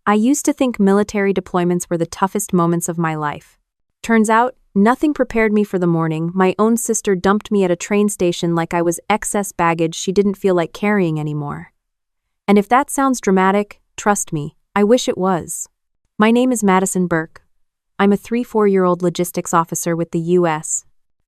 I used to think military deployments were the toughest moments of my life. Turns out, nothing prepared me for the morning. My own sister dumped me at a train station like I was excess baggage she didn't feel like carrying anymore. And if that sounds dramatic, trust me, I wish it was. My name is Madison Burke. I'm a 3-4-year-old logistics officer with the U.S.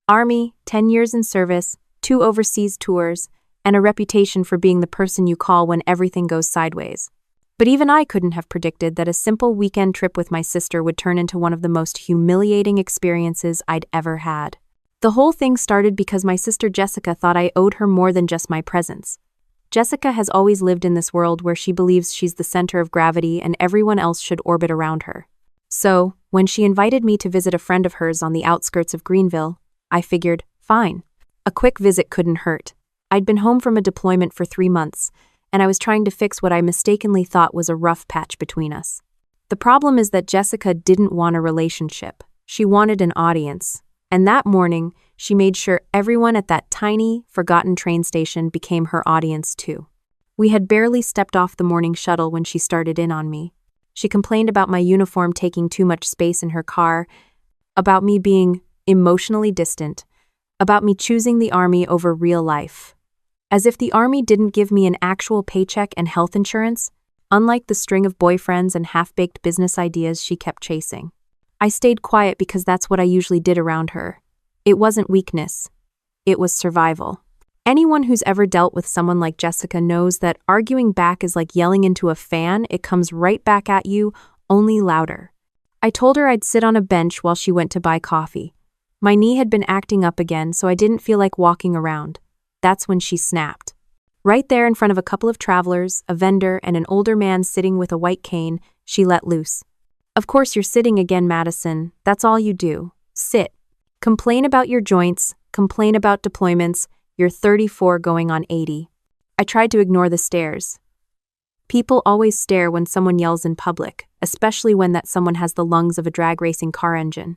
Army, 10 years in service, 2 overseas tours, and a reputation for being the person you call when everything goes sideways. But even I couldn't have predicted that a simple weekend trip with my sister would turn into one of the most humiliating experiences I'd ever had. The whole thing started because my sister Jessica thought I owed her more than just my presence. Jessica has always lived in this world where she believes she's the center of gravity and everyone else should orbit around her. So, when she invited me to visit a friend of hers on the outskirts of Greenville, I figured, fine. A quick visit couldn't hurt. I'd been home from a deployment for 3 months, and I was trying to fix what I mistakenly thought was a rough patch between us. The problem is that Jessica didn't want a relationship. She wanted an audience. And that morning, she made sure everyone at that tiny, forgotten train station became her audience too. We had barely stepped off the morning shuttle when she started in on me. She complained about my uniform taking too much space in her car, about me being emotionally distant, about me choosing the Army over real life. As if the Army didn't give me an actual paycheck and health insurance, unlike the string of boyfriends and half-baked business ideas she kept chasing. I stayed quiet because that's what I usually did around her. It wasn't weakness. It was survival. Anyone who's ever dealt with someone like Jessica knows that arguing back is like yelling into a fan. It comes right back at you, only louder. I told her I'd sit on a bench while she went to buy coffee. My knee had been acting up again, so I didn't feel like walking around. That's when she snapped. Right there in front of a couple of travelers, a vendor, and an older man sitting with a white cane, she let loose. Of course you're sitting again, Madison. That's all you do. Sit. Complain about your joints, complain about deployments. You're 34 going on 80. I tried to ignore the stares. People always stare when someone yells in public, especially when that someone has the lungs of a drag racing car engine.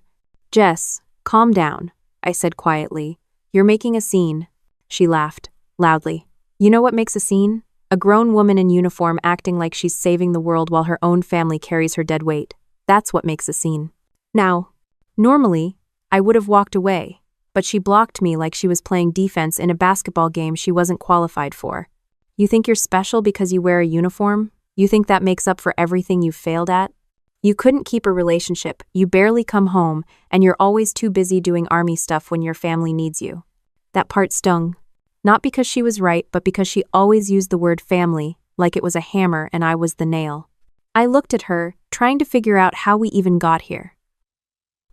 Jess, calm down, I said quietly. You're making a scene. She laughed, loudly. You know what makes a scene? A grown woman in uniform acting like she's saving the world while her own family carries her dead weight. That's what makes a scene. Now, normally, I would have walked away, but she blocked me like she was playing defense in a basketball game she wasn't qualified for. You think you're special because you wear a uniform? You think that makes up for everything you've failed at? You couldn't keep a relationship, you barely come home, and you're always too busy doing Army stuff when your family needs you. That part stung. Not because she was right, but because she always used the word family, like it was a hammer and I was the nail. I looked at her, trying to figure out how we even got here.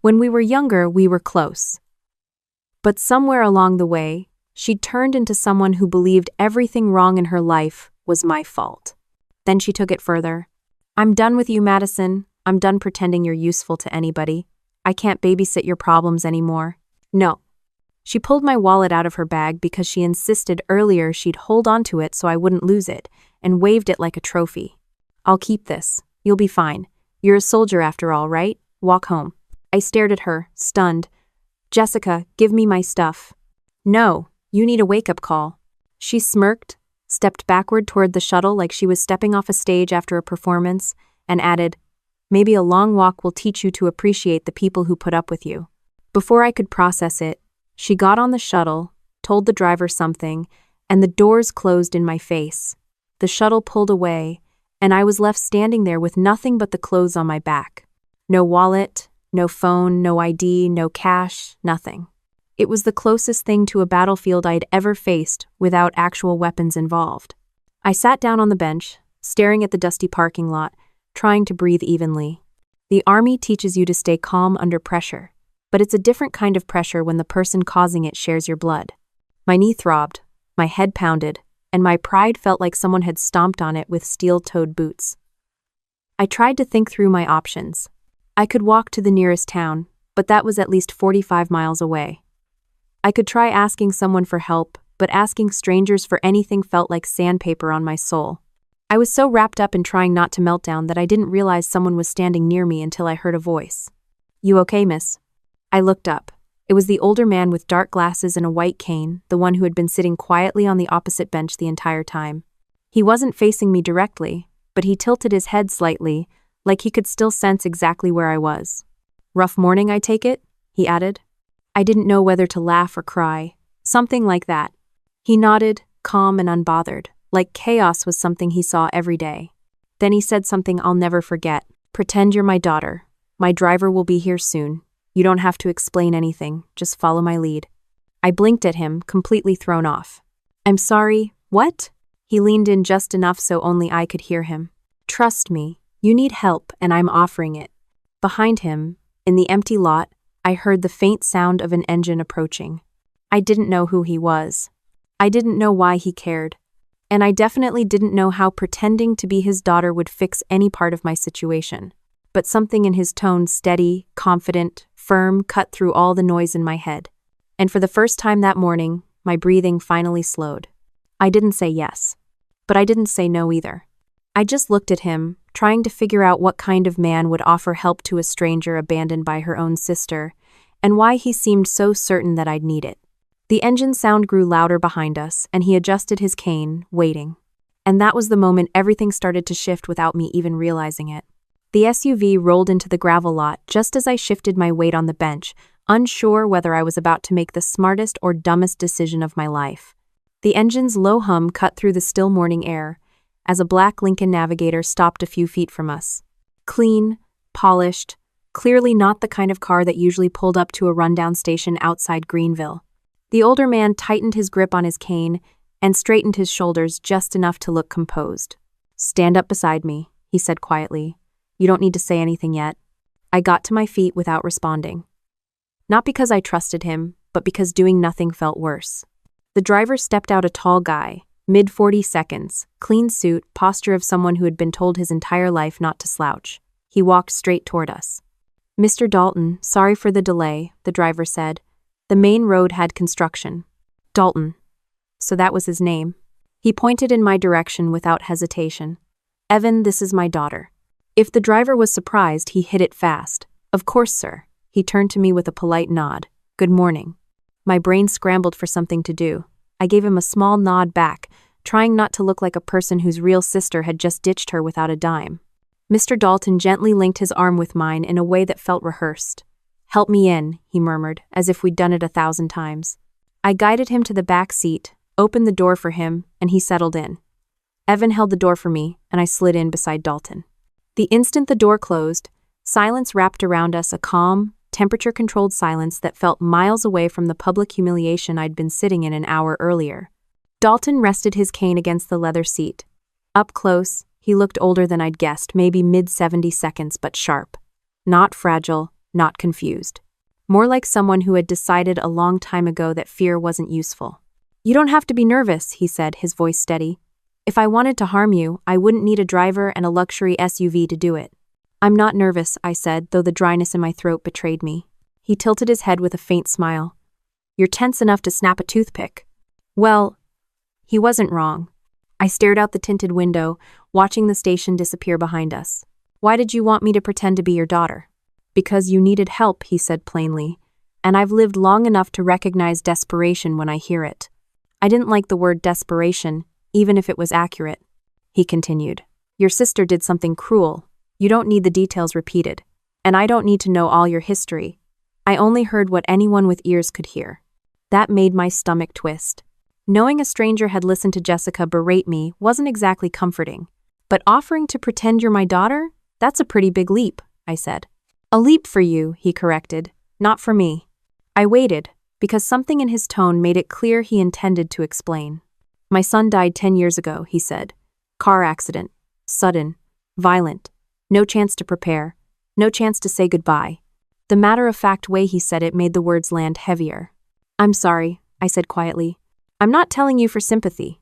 When we were younger, we were close. But somewhere along the way, she turned into someone who believed everything wrong in her life was my fault. Then she took it further. I'm done with you, Madison. I'm done pretending you're useful to anybody. I can't babysit your problems anymore. No. She pulled my wallet out of her bag because she insisted earlier she'd hold on to it so I wouldn't lose it, and waved it like a trophy. I'll keep this. You'll be fine. You're a soldier after all, right? Walk home. I stared at her, stunned. Jessica, give me my stuff. No, you need a wake-up call. She smirked, stepped backward toward the shuttle like she was stepping off a stage after a performance, and added, maybe a long walk will teach you to appreciate the people who put up with you. Before I could process it, she got on the shuttle, told the driver something, and the doors closed in my face. The shuttle pulled away, and I was left standing there with nothing but the clothes on my back. No wallet, no phone, no ID, no cash, nothing. It was the closest thing to a battlefield I'd ever faced without actual weapons involved. I sat down on the bench, staring at the dusty parking lot, trying to breathe evenly. The Army teaches you to stay calm under pressure. But it's a different kind of pressure when the person causing it shares your blood. My knee throbbed, my head pounded, and my pride felt like someone had stomped on it with steel-toed boots. I tried to think through my options. I could walk to the nearest town, but that was at least 45 miles away. I could try asking someone for help, but asking strangers for anything felt like sandpaper on my soul. I was so wrapped up in trying not to melt down that I didn't realize someone was standing near me until I heard a voice. You okay, miss? I looked up. It was the older man with dark glasses and a white cane, the one who had been sitting quietly on the opposite bench the entire time. He wasn't facing me directly, but he tilted his head slightly, like he could still sense exactly where I was. "Rough morning, I take it?" he added. I didn't know whether to laugh or cry. Something like that. He nodded, calm and unbothered, like chaos was something he saw every day. Then he said something I'll never forget. "Pretend you're my daughter. My driver will be here soon. You don't have to explain anything, just follow my lead." I blinked at him, completely thrown off. "I'm sorry, what?" He leaned in just enough so only I could hear him. "Trust me, you need help and I'm offering it." Behind him, in the empty lot, I heard the faint sound of an engine approaching. I didn't know who he was. I didn't know why he cared. And I definitely didn't know how pretending to be his daughter would fix any part of my situation. But something in his tone, steady, confident, firm, cut through all the noise in my head. And for the first time that morning, my breathing finally slowed. I didn't say yes. But I didn't say no either. I just looked at him, trying to figure out what kind of man would offer help to a stranger abandoned by her own sister, and why he seemed so certain that I'd need it. The engine sound grew louder behind us, and he adjusted his cane, waiting. And that was the moment everything started to shift without me even realizing it. The SUV rolled into the gravel lot just as I shifted my weight on the bench, unsure whether I was about to make the smartest or dumbest decision of my life. The engine's low hum cut through the still morning air as a black Lincoln Navigator stopped a few feet from us. Clean, polished, clearly not the kind of car that usually pulled up to a rundown station outside Greenville. The older man tightened his grip on his cane and straightened his shoulders just enough to look composed. "Stand up beside me," he said quietly. "You don't need to say anything yet." I got to my feet without responding. Not because I trusted him, but because doing nothing felt worse. The driver stepped out, a tall guy, mid-40 seconds, clean suit, posture of someone who had been told his entire life not to slouch. He walked straight toward us. "Mr. Dalton, sorry for the delay," the driver said. The main road had construction. Dalton. So that was his name. He pointed in my direction without hesitation. "Evan, this is my daughter." If the driver was surprised, he hit it fast. "Of course, sir." He turned to me with a polite nod. "Good morning." My brain scrambled for something to do. I gave him a small nod back, trying not to look like a person whose real sister had just ditched her without a dime. Mr. Dalton gently linked his arm with mine in a way that felt rehearsed. "Help me in," he murmured, as if we'd done it 1,000 times. I guided him to the back seat, opened the door for him, and he settled in. Evan held the door for me, and I slid in beside Dalton. The instant the door closed, silence wrapped around us, a calm, temperature-controlled silence that felt miles away from the public humiliation I'd been sitting in an hour earlier. Dalton rested his cane against the leather seat. Up close, he looked older than I'd guessed, maybe mid-70 seconds, but sharp. Not fragile, not confused. More like someone who had decided a long time ago that fear wasn't useful. "You don't have to be nervous," he said, his voice steady. "If I wanted to harm you, I wouldn't need a driver and a luxury SUV to do it." "I'm not nervous," I said, though the dryness in my throat betrayed me. He tilted his head with a faint smile. "You're tense enough to snap a toothpick." Well, he wasn't wrong. I stared out the tinted window, watching the station disappear behind us. "Why did you want me to pretend to be your daughter?" "Because you needed help," he said plainly, "and I've lived long enough to recognize desperation when I hear it." I didn't like the word desperation, even if it was accurate. He continued, "Your sister did something cruel. You don't need the details repeated, and I don't need to know all your history. I only heard what anyone with ears could hear." That made my stomach twist. Knowing a stranger had listened to Jessica berate me wasn't exactly comforting. But offering to pretend you're my daughter? That's a pretty big leap, I said. "A leap for you," he corrected, "not for me." I waited, because something in his tone made it clear he intended to explain. "My son died 10 years ago," he said. "Car accident. Sudden. Violent. No chance to prepare. No chance to say goodbye." The matter-of-fact way he said it made the words land heavier. "I'm sorry," I said quietly. "I'm not telling you for sympathy."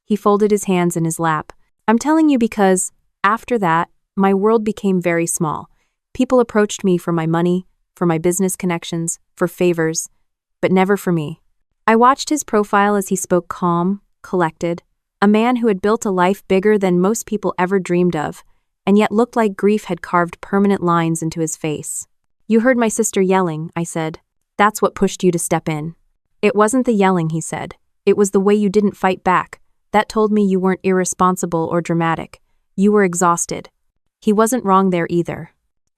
He folded his hands in his lap. "I'm telling you because, after that, my world became very small. People approached me for my money, for my business connections, for favors, but never for me." I watched his profile as he spoke, calm, collected, a man who had built a life bigger than most people ever dreamed of, and yet looked like grief had carved permanent lines into his face. "You heard my sister yelling," I said. "That's what pushed you to step in." "It wasn't the yelling," he said. "It was the way you didn't fight back. That told me you weren't irresponsible or dramatic. You were exhausted. He wasn't wrong there either.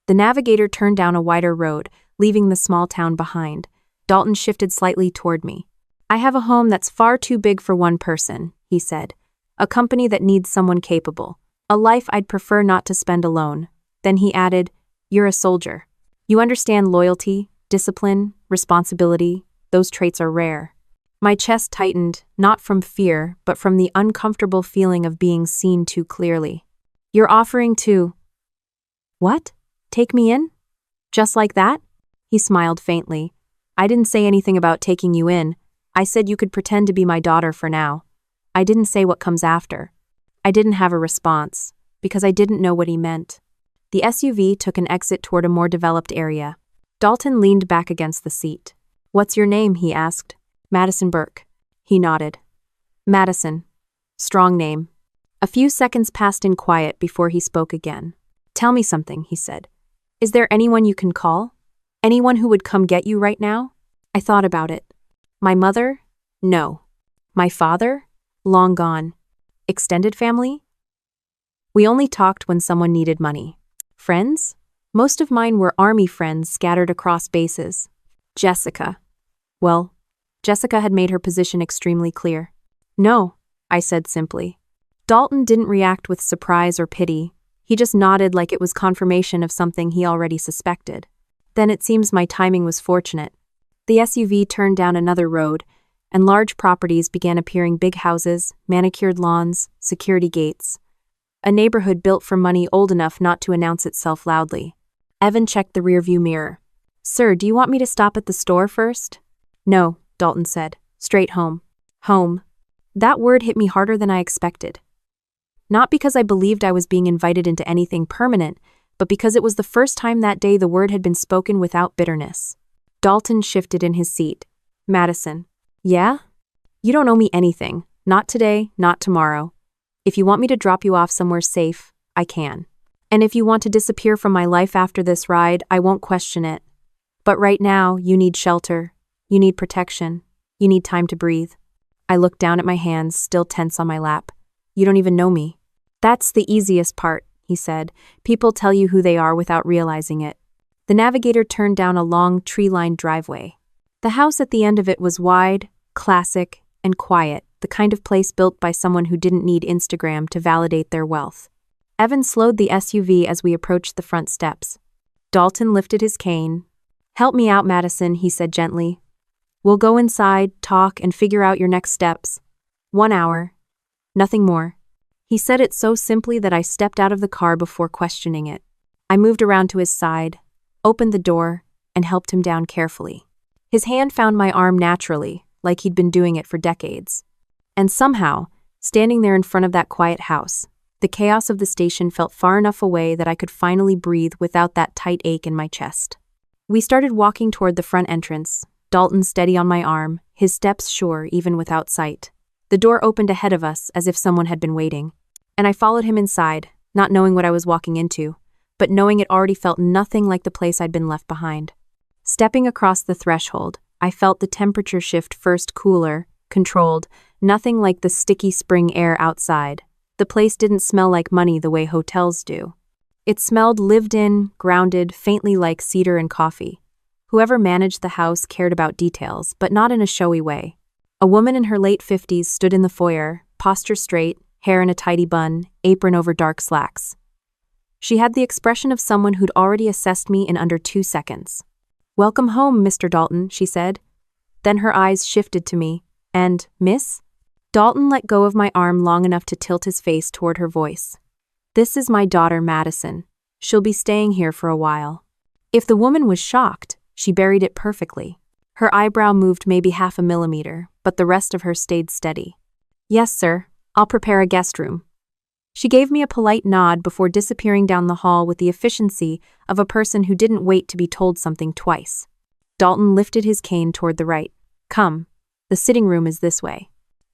The navigator turned down a wider road, leaving the small town behind. Dalton shifted slightly toward me. I have a home that's far too big for one person, he said. A company that needs someone capable. A life I'd prefer not to spend alone. Then he added, you're a soldier. You understand loyalty, discipline, responsibility. Those traits are rare. My chest tightened, not from fear, but from the uncomfortable feeling of being seen too clearly. You're offering to… What? Take me in? Just like that? He smiled faintly. I didn't say anything about taking you in. I said you could pretend to be my daughter for now. I didn't say what comes after. I didn't have a response, because I didn't know what he meant. The SUV took an exit toward a more developed area. Dalton leaned back against the seat. What's your name? He asked. Madison Burke. He nodded. Madison. Strong name. A few seconds passed in quiet before he spoke again. Tell me something, he said. Is there anyone you can call? Anyone who would come get you right now? I thought about it. My mother? No. My father? Long gone. Extended family? We only talked when someone needed money. Friends? Most of mine were army friends scattered across bases. Jessica. Well, Jessica had made her position extremely clear. No, I said simply. Dalton didn't react with surprise or pity. He just nodded like it was confirmation of something he already suspected. Then it seems my timing was fortunate. The SUV turned down another road, and large properties began appearing: big houses, manicured lawns, security gates. A neighborhood built for money old enough not to announce itself loudly. Evan checked the rearview mirror. Sir, do you want me to stop at the store first? No, Dalton said. Straight home. Home. That word hit me harder than I expected. Not because I believed I was being invited into anything permanent, but because it was the first time that day the word had been spoken without bitterness. Dalton shifted in his seat. Madison. Yeah? You don't owe me anything. Not today, not tomorrow. If you want me to drop you off somewhere safe, I can. And if you want to disappear from my life after this ride, I won't question it. But right now, you need shelter. You need protection. You need time to breathe. I looked down at my hands, still tense on my lap. You don't even know me. That's the easiest part, he said. People tell you who they are without realizing it. The navigator turned down a long, tree-lined driveway. The house at the end of it was wide, classic, and quiet, the kind of place built by someone who didn't need Instagram to validate their wealth. Evan slowed the SUV as we approached the front steps. Dalton lifted his cane. Help me out, Madison, he said gently. We'll go inside, talk, and figure out your next steps. 1 hour. Nothing more. He said it so simply that I stepped out of the car before questioning it. I moved around to his side, opened the door, and helped him down carefully. His hand found my arm naturally, like he'd been doing it for decades. And somehow, standing there in front of that quiet house, the chaos of the station felt far enough away that I could finally breathe without that tight ache in my chest. We started walking toward the front entrance, Dalton steady on my arm, his steps sure even without sight. The door opened ahead of us as if someone had been waiting, and I followed him inside, not knowing what I was walking into, but knowing it already felt nothing like the place I'd been left behind. Stepping across the threshold, I felt the temperature shift, first cooler, controlled, nothing like the sticky spring air outside. The place didn't smell like money the way hotels do. It smelled lived in, grounded, faintly like cedar and coffee. Whoever managed the house cared about details, but not in a showy way. A woman in her late 50s stood in the foyer, posture straight, hair in a tidy bun, apron over dark slacks. She had the expression of someone who'd already assessed me in under 2 seconds. Welcome home, Mr. Dalton, she said. Then her eyes shifted to me. And, Miss? Dalton let go of my arm long enough to tilt his face toward her voice. This is my daughter, Madison. She'll be staying here for a while. If the woman was shocked, she buried it perfectly. Her eyebrow moved maybe 0.5 millimeter, but the rest of her stayed steady. Yes, sir. I'll prepare a guest room. She gave me a polite nod before disappearing down the hall with the efficiency of a person who didn't wait to be told something twice. Dalton lifted his cane toward the right. Come. The sitting room is this way.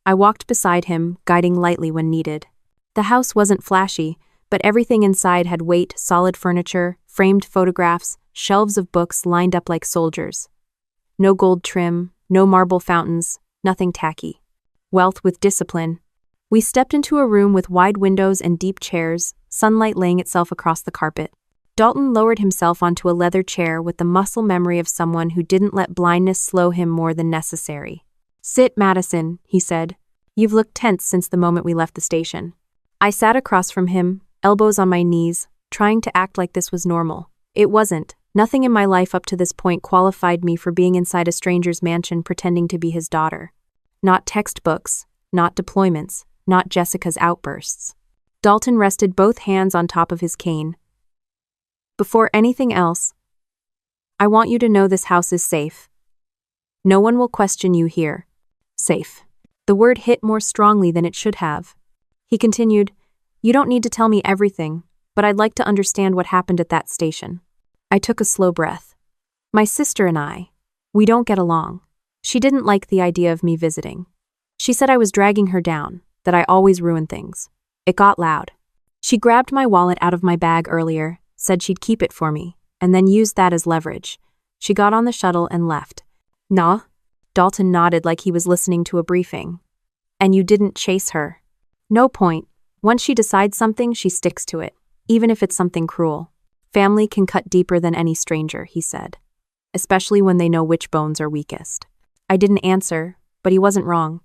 I walked beside him, guiding lightly when needed. The house wasn't flashy, but everything inside had weight: solid furniture, framed photographs, shelves of books lined up like soldiers. No gold trim, no marble fountains, nothing tacky. Wealth with discipline. We stepped into a room with wide windows and deep chairs, sunlight laying itself across the carpet. Dalton lowered himself onto a leather chair with the muscle memory of someone who didn't let blindness slow him more than necessary. "Sit, Madison," he said. "You've looked tense since the moment we left the station." I sat across from him, elbows on my knees, trying to act like this was normal. It wasn't. Nothing in my life up to this point qualified me for being inside a stranger's mansion pretending to be his daughter. Not textbooks, not deployments, not Jessica's outbursts. Dalton rested both hands on top of his cane. "Before anything else, I want you to know this house is safe. No one will question you here." Safe. The word hit more strongly than it should have. He continued, "You don't need to tell me everything, but I'd like to understand what happened at that station." I took a slow breath. "My sister and I, we don't get along. She didn't like the idea of me visiting. She said I was dragging her down, that I always ruin things. It got loud. She grabbed my wallet out of my bag earlier, said she'd keep it for me, and then used that as leverage. She got on the shuttle and left." "Nah?" Dalton nodded like he was listening to a briefing. "And you didn't chase her?" "No point. Once she decides something, she sticks to it, even if it's something cruel. Family can cut deeper than any stranger," he said, "especially when they know which bones are weakest." I didn't answer, but he wasn't wrong.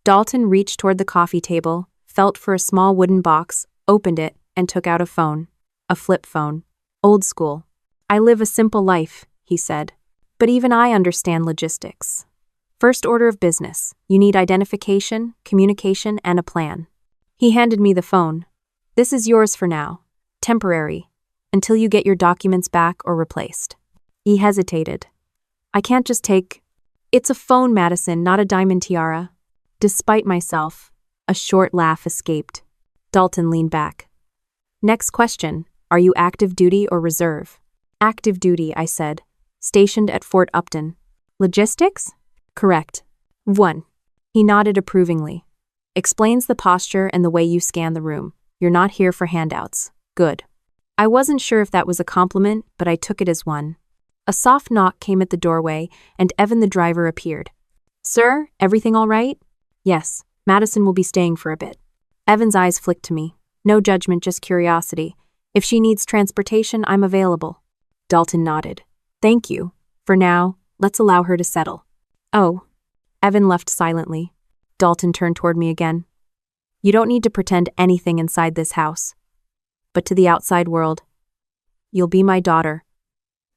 Dalton reached toward the coffee table, felt for a small wooden box, opened it, and took out a phone. A flip phone. Old school. "I live a simple life," he said. "But even I understand logistics. First order of business, you need identification, communication, and a plan." He handed me the phone. "This is yours for now. Temporary. Until you get your documents back or replaced." He hesitated. "I can't just take—" "It's a phone, Madison, not a diamond tiara." Despite myself, a short laugh escaped. Dalton leaned back. "Next question. Are you active duty or reserve?" "Active duty," I said. "Stationed at Fort Upton." "Logistics?" "Correct." "1." He nodded approvingly. "Explains the posture and the way you scan the room. You're not here for handouts." "Good." I wasn't sure if that was a compliment, but I took it as one. A soft knock came at the doorway, and Evan the driver appeared. "Sir, everything all right?" "Yes, Madison will be staying for a bit." Evan's eyes flicked to me. No judgment, just curiosity. "If she needs transportation, I'm available." Dalton nodded. "Thank you. For now, let's allow her to settle." "Oh." Evan left silently. Dalton turned toward me again. "You don't need to pretend anything inside this house. But to the outside world, you'll be my daughter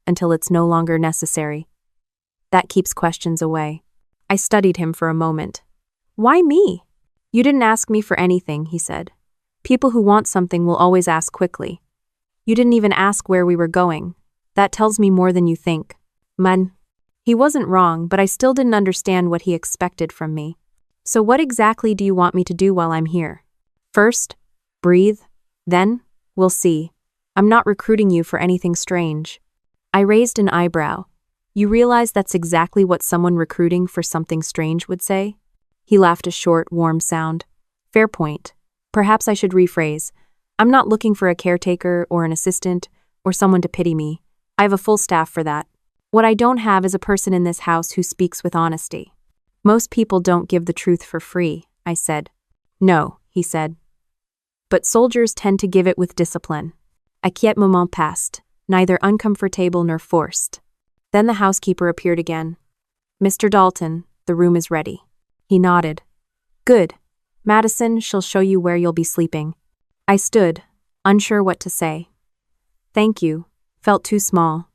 until it's no longer necessary. That keeps questions away." I studied him for a moment. "Why me?" "You didn't ask me for anything," he said. "People who want something will always ask quickly. You didn't even ask where we were going. That tells me more than you think." Man. He wasn't wrong, but I still didn't understand what he expected from me. "So what exactly do you want me to do while I'm here?" "First, breathe. Then, we'll see. I'm not recruiting you for anything strange." I raised an eyebrow. "You realize that's exactly what someone recruiting for something strange would say?" He laughed a short, warm sound. "Fair point. Perhaps I should rephrase. I'm not looking for a caretaker or an assistant or someone to pity me. I have a full staff for that. What I don't have is a person in this house who speaks with honesty." "Most people don't give the truth for free," I said. "No," he said. "But soldiers tend to give it with discipline." A quiet moment passed, neither uncomfortable nor forced. Then the housekeeper appeared again. "Mr. Dalton, the room is ready." He nodded. "Good. Madison, she'll show you where you'll be sleeping." I stood, unsure what to say. "Thank you," felt too small.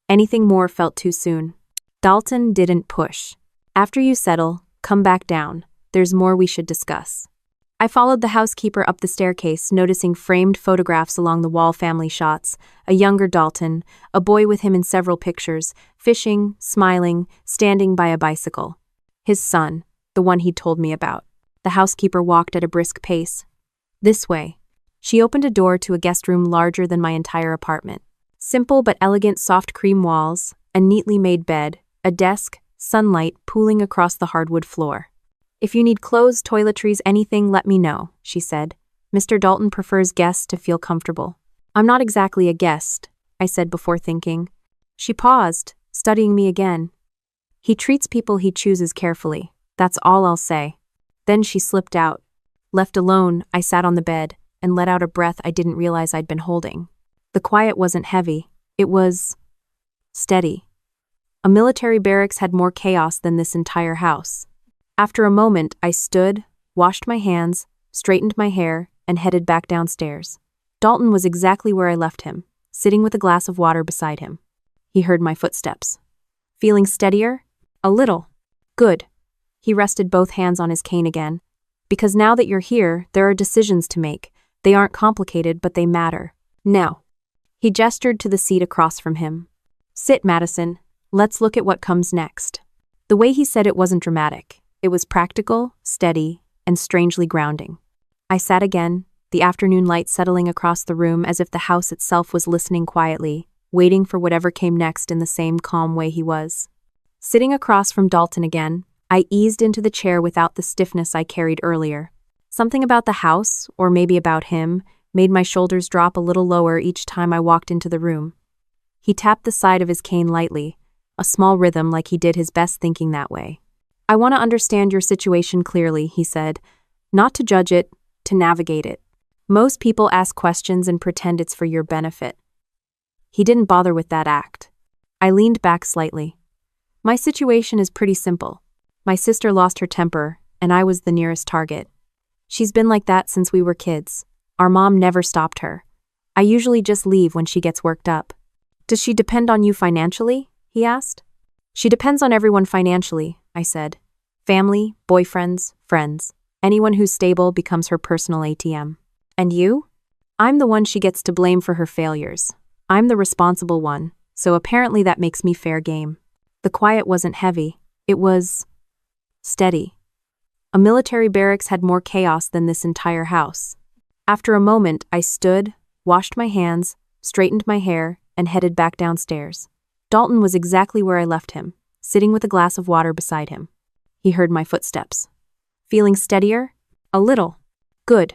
Anything more felt too soon. Dalton didn't push. "After you settle, come back down. There's more we should discuss." I followed the housekeeper up the staircase, noticing framed photographs along the wall, family shots, a younger Dalton, a boy with him in several pictures, fishing, smiling, standing by a bicycle. His son, the one he'd told me about. The housekeeper walked at a brisk pace. "This way." She opened a door to a guest room larger than my entire apartment. Simple but elegant soft cream walls, a neatly made bed, a desk, sunlight pooling across the hardwood floor. "If you need clothes, toiletries, anything, let me know," she said. "Mr. Dalton prefers guests to feel comfortable." "I'm not exactly a guest," I said before thinking. She paused, studying me again. "He treats people he chooses carefully. That's all I'll say." Then she slipped out. Left alone, I sat on the bed and let out a breath I didn't realize I'd been holding. The quiet wasn't heavy. It was steady. A military barracks had more chaos than this entire house. After a moment, I stood, washed my hands, straightened my hair, and headed back downstairs. Dalton was exactly where I left him, sitting with a glass of water beside him. He heard my footsteps. Feeling steadier? A little. Good. He rested both hands on his cane again. Because now that you're here, there are decisions to make. They aren't complicated, but they matter. Now. He gestured to the seat across from him. Sit, Madison. Let's look at what comes next. The way he said it wasn't dramatic. It was practical, steady, and strangely grounding. I sat again, the afternoon light settling across the room as if the house itself was listening quietly, waiting for whatever came next in the same calm way he was. Sitting across from Dalton again, I eased into the chair without the stiffness I carried earlier. Something about the house, or maybe about him, made my shoulders drop a little lower each time I walked into the room. He tapped the side of his cane lightly, a small rhythm like he did his best thinking that way. I want to understand your situation clearly, he said. Not to judge it, to navigate it. Most people ask questions and pretend it's for your benefit. He didn't bother with that act. I leaned back slightly. My situation is pretty simple. My sister lost her temper, and I was the nearest target. She's been like that since we were kids. Our mom never stopped her. I usually just leave when she gets worked up. Does she depend on you financially? He asked. She depends on everyone financially, I said. Family, boyfriends, friends. Anyone who's stable becomes her personal ATM. And you? I'm the one she gets to blame for her failures. I'm the responsible one, so apparently that makes me fair game. The quiet wasn't heavy. It was steady. A military barracks had more chaos than this entire house. After a moment, I stood, washed my hands, straightened my hair, and headed back downstairs. Dalton was exactly where I left him, sitting with a glass of water beside him. He heard my footsteps. Feeling steadier? A little. Good.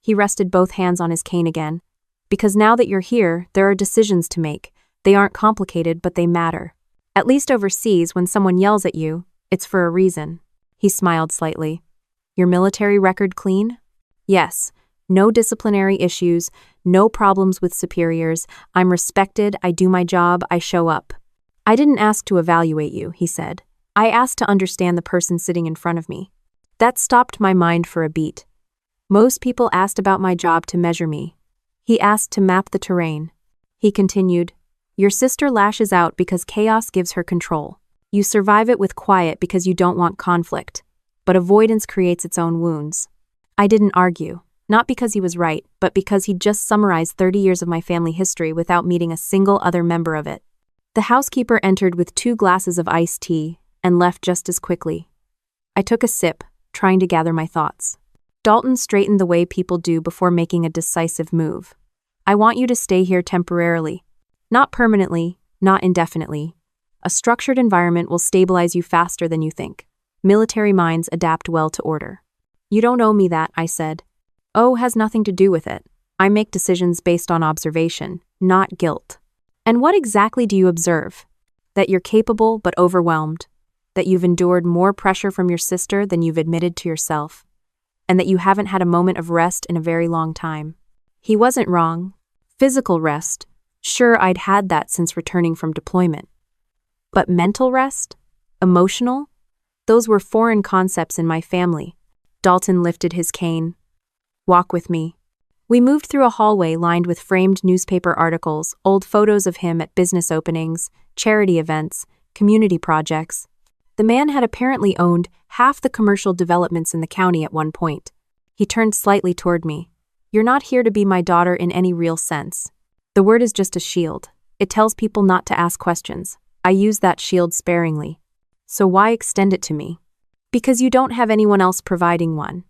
He rested both hands on his cane again. Because now that you're here, there are decisions to make. They aren't complicated, but they matter. At least overseas, when someone yells at you, it's for a reason. He smiled slightly. Your military record clean? Yes. No disciplinary issues, no problems with superiors. I'm respected, I do my job, I show up. I didn't ask to evaluate you, he said. I asked to understand the person sitting in front of me. That stopped my mind for a beat. Most people asked about my job to measure me. He asked to map the terrain. He continued, your sister lashes out because chaos gives her control. You survive it with quiet because you don't want conflict. But avoidance creates its own wounds. I didn't argue. Not because he was right, but because he'd just summarized 30 years of my family history without meeting a single other member of it. The housekeeper entered with 2 glasses of iced tea and left just as quickly. I took a sip, trying to gather my thoughts. Dalton straightened the way people do before making a decisive move. I want you to stay here temporarily. Not permanently, not indefinitely. A structured environment will stabilize you faster than you think. Military minds adapt well to order. You don't owe me that, I said. Has nothing to do with it. I make decisions based on observation, not guilt. And what exactly do you observe? That you're capable but overwhelmed. That you've endured more pressure from your sister than you've admitted to yourself. And that you haven't had a moment of rest in a very long time. He wasn't wrong. Physical rest. Sure, I'd had that since returning from deployment. But mental rest? Emotional? Those were foreign concepts in my family. Dalton lifted his cane. Walk with me. We moved through a hallway lined with framed newspaper articles, old photos of him at business openings, charity events, community projects. The man had apparently owned half the commercial developments in the county at one point. He turned slightly toward me. You're not here to be my daughter in any real sense. The word is just a shield. It tells people not to ask questions. I use that shield sparingly. So why extend it to me? Because you don't have anyone else providing one.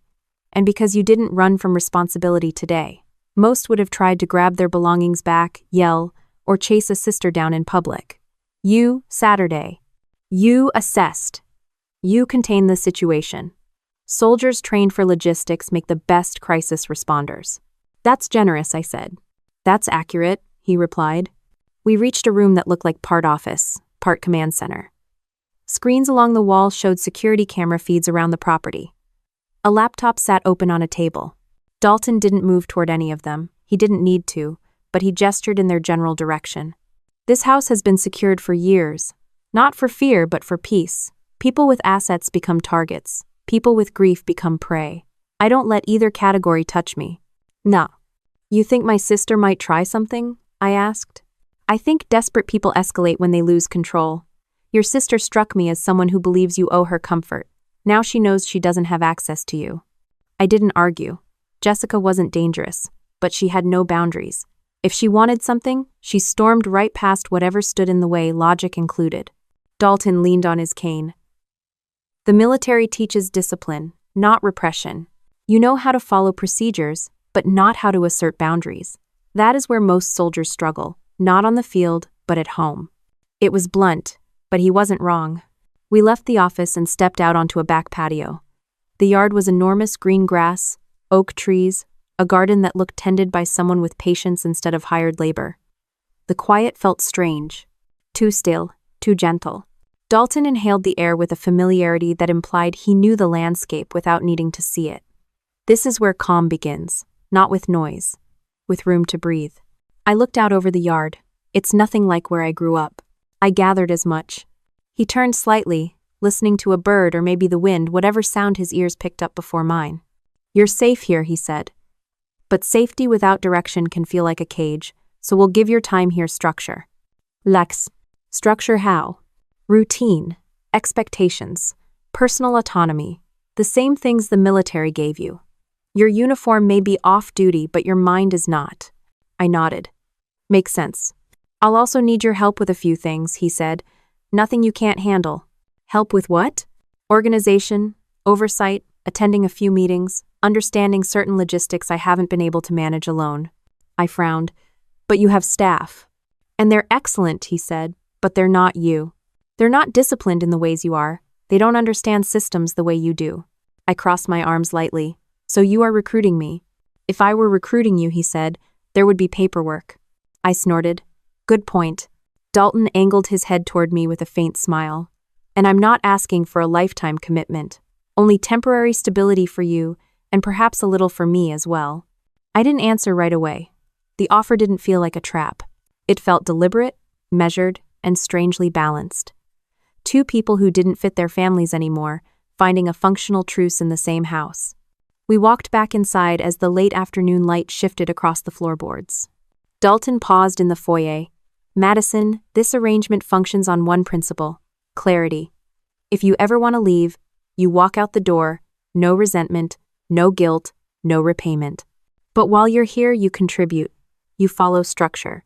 And because you didn't run from responsibility today. Most would have tried to grab their belongings back, yell, or chase a sister down in public. You, Saturday. You assessed. You contained the situation. Soldiers trained for logistics make the best crisis responders. That's generous, I said. That's accurate, he replied. We reached a room that looked like part office, part command center. Screens along the wall showed security camera feeds around the property. A laptop sat open on a table. Dalton didn't move toward any of them. He didn't need to, but he gestured in their general direction. This house has been secured for years. Not for fear, but for peace. People with assets become targets. People with grief become prey. I don't let either category touch me. Nah. You think my sister might try something? I asked. I think desperate people escalate when they lose control. Your sister struck me as someone who believes you owe her comfort. Now she knows she doesn't have access to you. I didn't argue. Jessica wasn't dangerous, but she had no boundaries. If she wanted something, she stormed right past whatever stood in the way, logic included. Dalton leaned on his cane. The military teaches discipline, not repression. You know how to follow procedures, but not how to assert boundaries. That is where most soldiers struggle, not on the field, but at home. It was blunt, but he wasn't wrong. We left the office and stepped out onto a back patio. The yard was enormous green grass, oak trees, a garden that looked tended by someone with patience instead of hired labor. The quiet felt strange. Too still, too gentle. Dalton inhaled the air with a familiarity that implied he knew the landscape without needing to see it. This is where calm begins, not with noise, with room to breathe. I looked out over the yard. It's nothing like where I grew up. I gathered as much. He turned slightly, listening to a bird or maybe the wind, whatever sound his ears picked up before mine. You're safe here, he said. But safety without direction can feel like a cage, so we'll give your time here structure. Lex. Structure how? Routine, expectations, personal autonomy, the same things the military gave you. Your uniform may be off-duty, but your mind is not. I nodded. Makes sense. I'll also need your help with a few things, he said. Nothing you can't handle. Help with what? Organization, oversight, attending a few meetings, understanding certain logistics I haven't been able to manage alone. I frowned. But you have staff. And they're excellent, he said, but they're not you. They're not disciplined in the ways you are. They don't understand systems the way you do. I crossed my arms lightly. So you are recruiting me. If I were recruiting you, he said, there would be paperwork. I snorted. Good point. Dalton angled his head toward me with a faint smile. And I'm not asking for a lifetime commitment. Only temporary stability for you, and perhaps a little for me as well. I didn't answer right away. The offer didn't feel like a trap. It felt deliberate, measured, and strangely balanced. Two people who didn't fit their families anymore, finding a functional truce in the same house. We walked back inside as the late afternoon light shifted across the floorboards. Dalton paused in the foyer. Madison, this arrangement functions on one principle: clarity. If you ever want to leave, you walk out the door, no resentment, no guilt, no repayment. But while you're here, you contribute. You follow structure.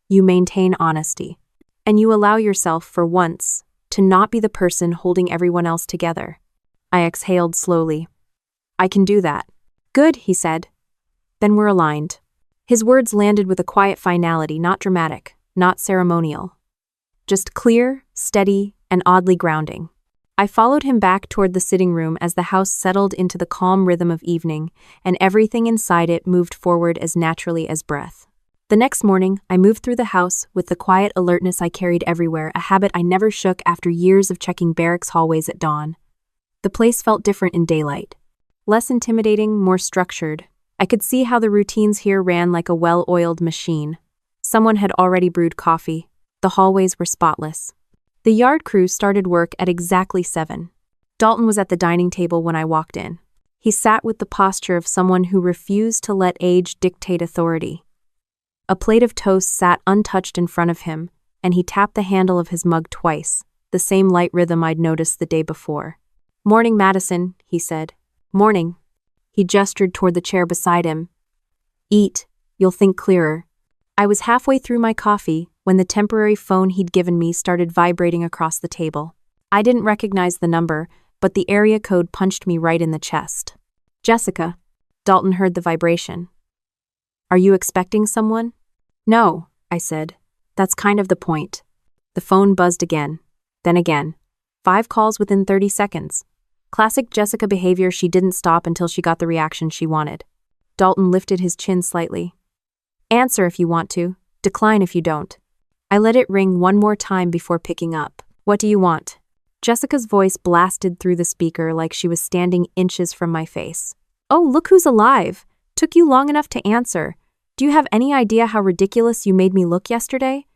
You maintain honesty. And you allow yourself, for once, to not be the person holding everyone else together. I exhaled slowly. I can do that. Good, he said. Then we're aligned. His words landed with a quiet finality, not dramatic, not ceremonial. Just clear, steady, and oddly grounding. I followed him back toward the sitting room as the house settled into the calm rhythm of evening, and everything inside it moved forward as naturally as breath. The next morning, I moved through the house with the quiet alertness I carried everywhere, a habit I never shook after years of checking barracks hallways at dawn. The place felt different in daylight. Less intimidating, more structured. I could see how the routines here ran like a well-oiled machine. Someone had already brewed coffee. The hallways were spotless. The yard crew started work at exactly 7. Dalton was at the dining table when I walked in. He sat with the posture of someone who refused to let age dictate authority. A plate of toast sat untouched in front of him, and he tapped the handle of his mug twice, the same light rhythm I'd noticed the day before. "Morning, Madison," he said. "Morning." He gestured toward the chair beside him. "Eat, you'll think clearer." I was halfway through my coffee when the temporary phone he'd given me started vibrating across the table. I didn't recognize the number, but the area code punched me right in the chest. "Jessica." Dalton heard the vibration. "Are you expecting someone?" "No," I said. "That's kind of the point." The phone buzzed again, then again. 5 calls within 30 seconds. Classic Jessica behavior. She didn't stop until she got the reaction she wanted. Dalton lifted his chin slightly. "Answer if you want to, decline if you don't." I let it ring one more time before picking up. "What do you want?" Jessica's voice blasted through the speaker like she was standing inches from my face. Oh, look who's alive! Took you long enough to answer. Do you have any idea how ridiculous you made me look yesterday?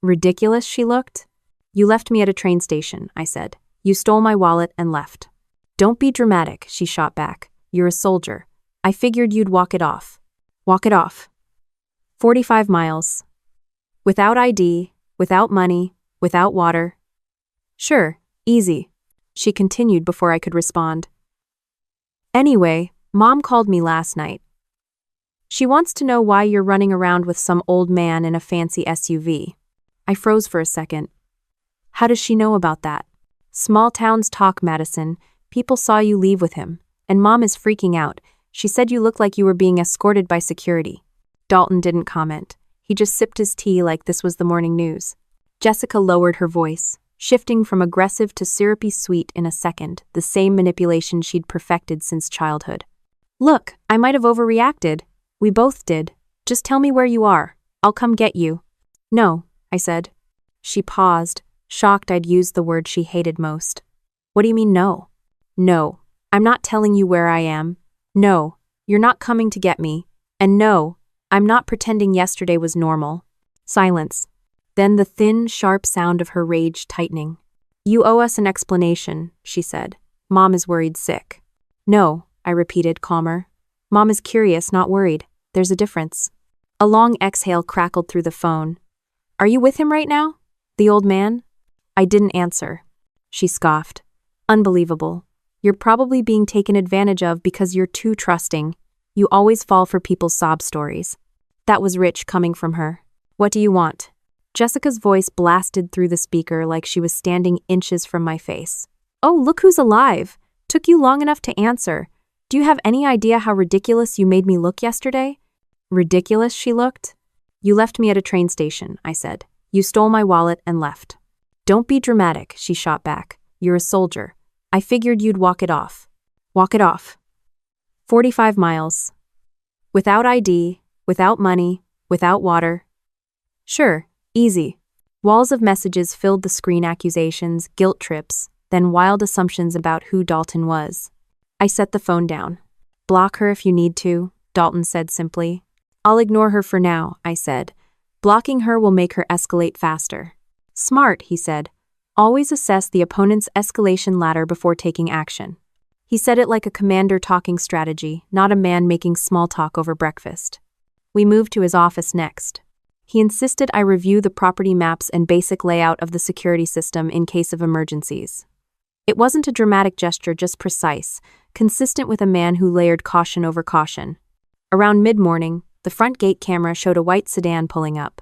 Ridiculous, she looked. You left me at a train station, I said. You stole my wallet and left. Don't be dramatic, she shot back. You're a soldier. I figured you'd walk it off. Walk it off. 45 miles. Without ID, without money, without water. Sure, easy, she continued before I could respond. Anyway, Mom called me last night. She wants to know why you're running around with some old man in a fancy SUV. I froze for a second. How does she know about that? Small towns talk, Madison. People saw you leave with him. And Mom is freaking out. She said you looked like you were being escorted by security. Dalton didn't comment. He just sipped his tea like this was the morning news. Jessica lowered her voice, shifting from aggressive to syrupy sweet in a second, the same manipulation she'd perfected since childhood. Look, I might have overreacted. We both did. Just tell me where you are. I'll come get you. No, I said. She paused, shocked I'd used the word she hated most. What do you mean no? No, I'm not telling you where I am. No, you're not coming to get me. And no, I'm not pretending yesterday was normal. Silence. Then the thin, sharp sound of her rage tightening. You owe us an explanation, she said. Mom is worried sick. No, I repeated, calmer. Mom is curious, not worried. There's a difference. A long exhale crackled through the phone. Are you with him right now? The old man? I didn't answer. She scoffed. Unbelievable. You're probably being taken advantage of because you're too trusting. You always fall for people's sob stories. That was rich coming from her. What do you want? Jessica's voice blasted through the speaker like she was standing inches from my face. Oh, look who's alive! Took you long enough to answer. Do you have any idea how ridiculous you made me look yesterday? Ridiculous, she looked. You left me at a train station, I said. You stole my wallet and left. Don't be dramatic, she shot back. You're a soldier. I figured you'd walk it off. Walk it off. 45 miles. Without ID, without money, without water. Sure, easy. Walls of messages filled the screen, accusations, guilt trips, then wild assumptions about who Dalton was. I set the phone down. Block her if you need to, Dalton said simply. I'll ignore her for now, I said. Blocking her will make her escalate faster. Smart, he said. Always assess the opponent's escalation ladder before taking action. He said it like a commander talking strategy, not a man making small talk over breakfast. We moved to his office next. He insisted I review the property maps and basic layout of the security system in case of emergencies. It wasn't a dramatic gesture, just precise, consistent with a man who layered caution over caution. Around mid-morning, the front gate camera showed a white sedan pulling up.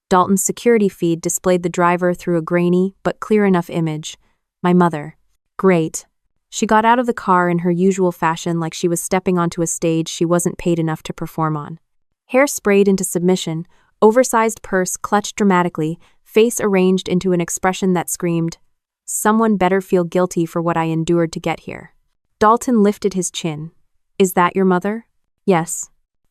Dalton's security feed displayed the driver through a grainy but clear enough image. My mother. Great. She got out of the car in her usual fashion, like she was stepping onto a stage she wasn't paid enough to perform on. Hair sprayed into submission, oversized purse clutched dramatically, face arranged into an expression that screamed, "Someone better feel guilty for what I endured to get here." Dalton lifted his chin. Is that your mother? Yes.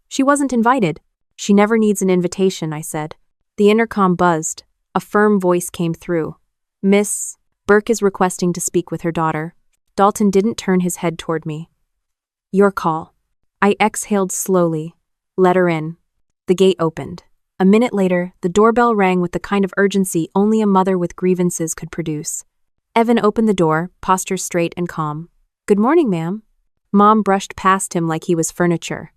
She wasn't invited. She never needs an invitation, I said. The intercom buzzed. A firm voice came through. Miss Burke is requesting to speak with her daughter. Dalton didn't turn his head toward me. Your call. I exhaled slowly. Let her in. The gate opened. A minute later, the doorbell rang with the kind of urgency only a mother with grievances could produce. Evan opened the door, posture straight and calm. Good morning, ma'am. Mom brushed past him like he was furniture.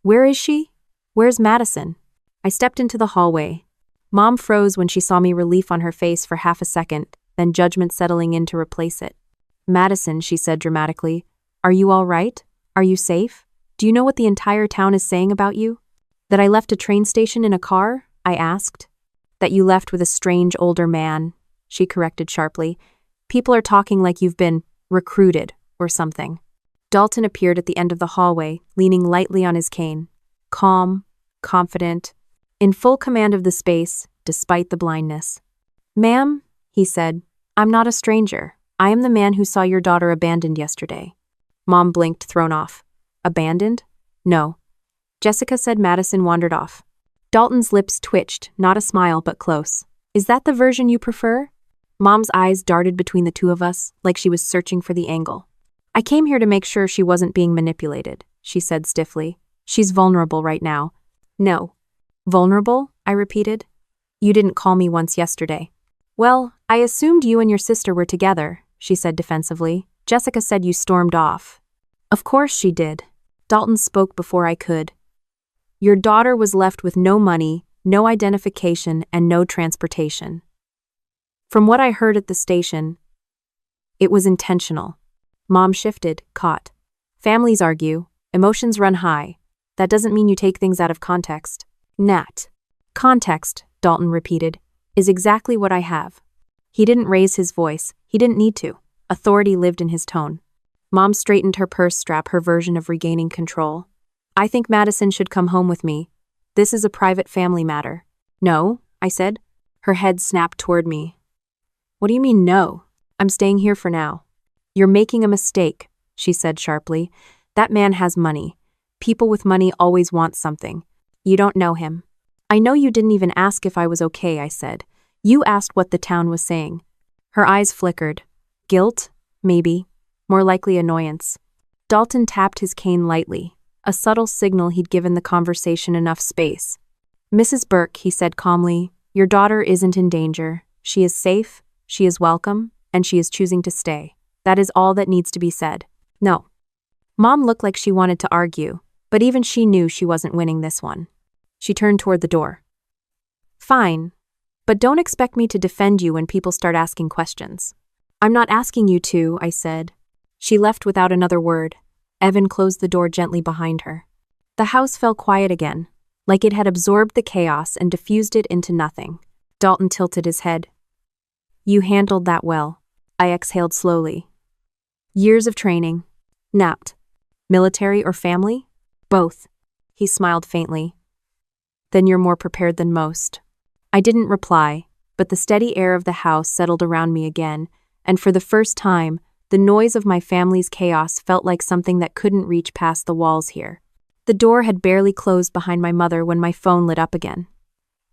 Where is she? Where's Madison? I stepped into the hallway. Mom froze when she saw me, relief on her face for half a second, then judgment settling in to replace it. Madison, she said dramatically, are you all right? Are you safe? Do you know what the entire town is saying about you? That I left a train station in a car? I asked. That you left with a strange older man, she corrected sharply. People are talking like you've been recruited or something. Dalton appeared at the end of the hallway, leaning lightly on his cane. Calm, confident, in full command of the space, despite the blindness. Ma'am, he said, I'm not a stranger. I am the man who saw your daughter abandoned yesterday. Mom blinked, thrown off. Abandoned? No. Jessica said Madison wandered off. Dalton's lips twitched, not a smile but close. Is that the version you prefer? Mom's eyes darted between the two of us, like she was searching for the angle. I came here to make sure she wasn't being manipulated, she said stiffly. She's vulnerable right now. No. Vulnerable? I repeated. You didn't call me once yesterday. Well, I assumed you and your sister were together, she said defensively. Jessica said you stormed off. Of course she did. Dalton spoke before I could. Your daughter was left with no money, no identification, and no transportation. From what I heard at the station, it was intentional. Mom shifted, caught. Families argue, emotions run high. That doesn't mean you take things out of context. Nat. Context, Dalton repeated, is exactly what I have. He didn't raise his voice. He didn't need to. Authority lived in his tone. Mom straightened her purse strap, her version of regaining control. I think Madison should come home with me. This is a private family matter. No, I said. Her head snapped toward me. What do you mean no? I'm staying here for now. You're making a mistake, she said sharply. That man has money. People with money always want something. You don't know him. I know you didn't even ask if I was okay, I said. You asked what the town was saying. Her eyes flickered. Guilt? Maybe. More likely annoyance. Dalton tapped his cane lightly, a subtle signal he'd given the conversation enough space. Mrs. Burke, he said calmly, your daughter isn't in danger. She is safe, she is welcome, and she is choosing to stay. That is all that needs to be said. No. Mom looked like she wanted to argue, but even she knew she wasn't winning this one. She turned toward the door. Fine, but don't expect me to defend you when people start asking questions. I'm not asking you to, I said. She left without another word. Evan closed the door gently behind her. The house fell quiet again, like it had absorbed the chaos and diffused it into nothing. Dalton tilted his head. You handled that well. I exhaled slowly. Years of training. Napped. Military or family? Both. He smiled faintly. Then you're more prepared than most. I didn't reply, but the steady air of the house settled around me again, and for the first time, the noise of my family's chaos felt like something that couldn't reach past the walls here. The door had barely closed behind my mother when my phone lit up again.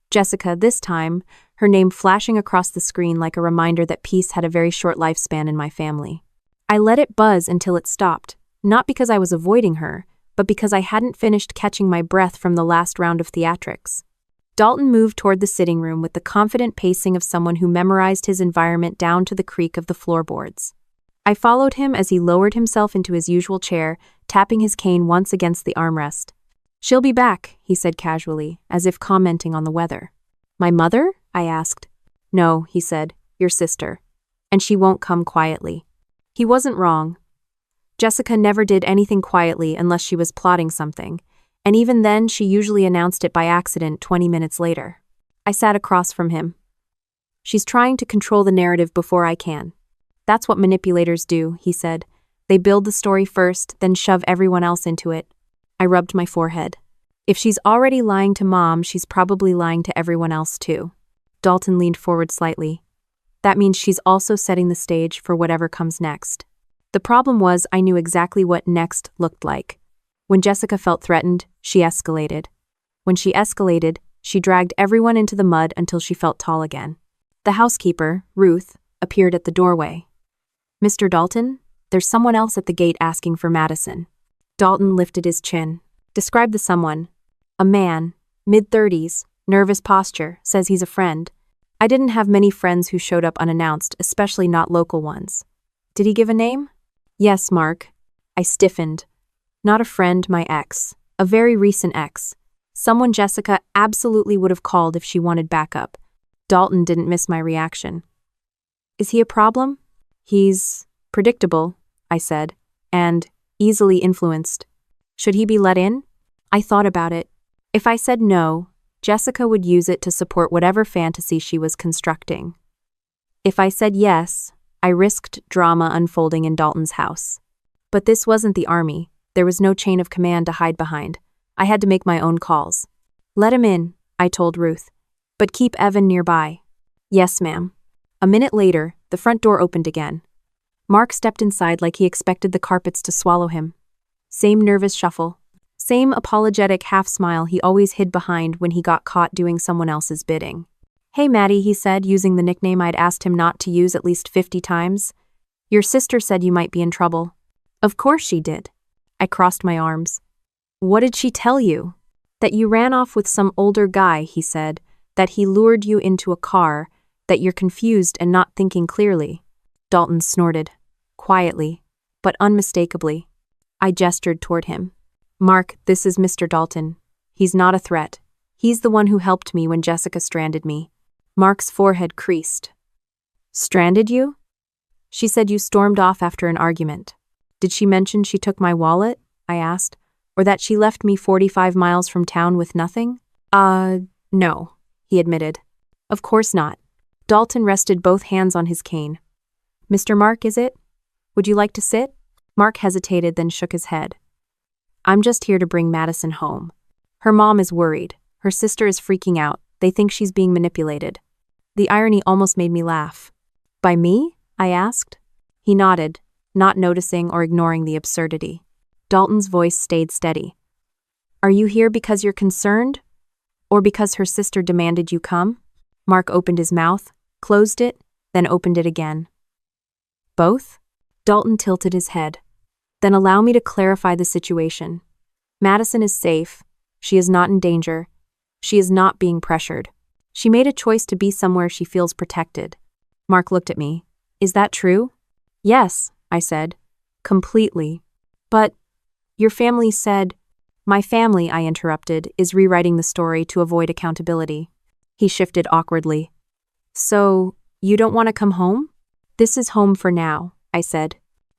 Jessica, this time, her name flashing across the screen like a reminder that peace had a very short lifespan in my family. I let it buzz until it stopped, not because I was avoiding her, but because I hadn't finished catching my breath from the last round of theatrics. Dalton moved toward the sitting room with the confident pacing of someone who memorized his environment down to the creak of the floorboards. I followed him as he lowered himself into his usual chair, tapping his cane once against the armrest. She'll be back, he said casually, as if commenting on the weather. My mother? I asked. No, he said, your sister. And she won't come quietly. He wasn't wrong. Jessica never did anything quietly unless she was plotting something, and even then she usually announced it by accident 20 minutes later. I sat across from him. She's trying to control the narrative before I can. That's what manipulators do, he said. They build the story first, then shove everyone else into it. I rubbed my forehead. If she's already lying to Mom, she's probably lying to everyone else too. Dalton leaned forward slightly. That means she's also setting the stage for whatever comes next. The problem was I knew exactly what next looked like. When Jessica felt threatened, she escalated. When she escalated, she dragged everyone into the mud until she felt tall again. The housekeeper, Ruth, appeared at the doorway. Mr. Dalton, there's someone else at the gate asking for Madison. Dalton lifted his chin. Describe the someone. A man, mid-30s, nervous posture, says he's a friend. I didn't have many friends who showed up unannounced, especially not local ones. Did he give a name? Yes, Mark. I stiffened. Not a friend, my ex. A very recent ex. Someone Jessica absolutely would have called if she wanted backup. Dalton didn't miss my reaction. Is he a problem? He's predictable, I said, and easily influenced. Should he be let in? I thought about it. If I said no, Jessica would use it to support whatever fantasy she was constructing. If I said yes, I risked drama unfolding in Dalton's house. But this wasn't the army. There was no chain of command to hide behind. I had to make my own calls. Let him in, I told Ruth. But keep Evan nearby. Yes, ma'am. A minute later, the front door opened again. Mark stepped inside like he expected the carpets to swallow him. Same nervous shuffle. Same apologetic half-smile he always hid behind when he got caught doing someone else's bidding. Hey Maddie, he said, using the nickname I'd asked him not to use at least 50 times. Your sister said you might be in trouble. Of course she did. I crossed my arms. What did she tell you? That you ran off with some older guy, he said, that he lured you into a car, that you're confused and not thinking clearly. Dalton snorted, quietly, but unmistakably. I gestured toward him. Mark, this is Mr. Dalton. He's not a threat. He's the one who helped me when Jessica stranded me. Mark's forehead creased. Stranded you? She said you stormed off after an argument. Did she mention she took my wallet? I asked. Or that she left me 45 miles from town with nothing? No, he admitted. Of course not. Dalton rested both hands on his cane. Mr. Mark, is it? Would you like to sit? Mark hesitated, then shook his head. I'm just here to bring Madison home. Her mom is worried. Her sister is freaking out. They think she's being manipulated. The irony almost made me laugh. By me? I asked. He nodded, not noticing or ignoring the absurdity. Dalton's voice stayed steady. Are you here because you're concerned? Or because her sister demanded you come? Mark opened his mouth, closed it, then opened it again. Both? Dalton tilted his head. Then allow me to clarify the situation. Madison is safe. She is not in danger. She is not being pressured. She made a choice to be somewhere she feels protected. Mark looked at me. Is that true? Yes, I said. Completely. But your family said... My family, I interrupted, is rewriting the story to avoid accountability. He shifted awkwardly. So, you don't want to come home? This is home for now, I said.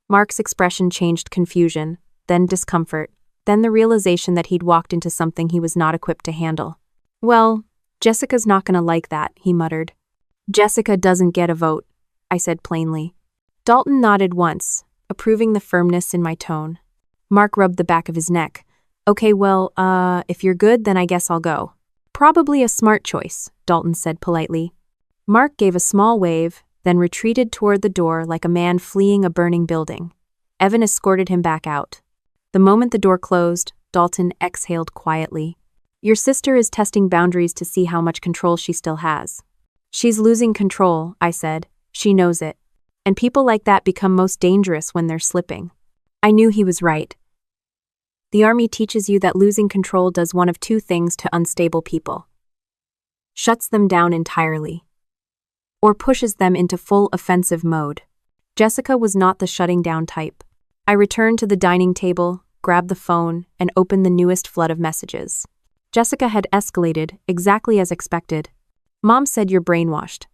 Mark's expression changed confusion, then discomfort, then the realization that he'd walked into something he was not equipped to handle. Well, Jessica's not gonna like that, he muttered. Jessica doesn't get a vote, I said plainly. Dalton nodded once, approving the firmness in my tone. Mark rubbed the back of his neck. Okay, well, if you're good, then I guess I'll go. Probably a smart choice, Dalton said politely. Mark gave a small wave, then retreated toward the door like a man fleeing a burning building. Evan escorted him back out. The moment the door closed, Dalton exhaled quietly. Your sister is testing boundaries to see how much control she still has. She's losing control, I said. She knows it. And people like that become most dangerous when they're slipping. I knew he was right. The Army teaches you that losing control does one of two things to unstable people. Shuts them down entirely. Or pushes them into full offensive mode. Jessica was not the shutting down type. I returned to the dining table, grabbed the phone, and opened the newest flood of messages. Jessica had escalated, exactly as expected. Mom said you're brainwashed.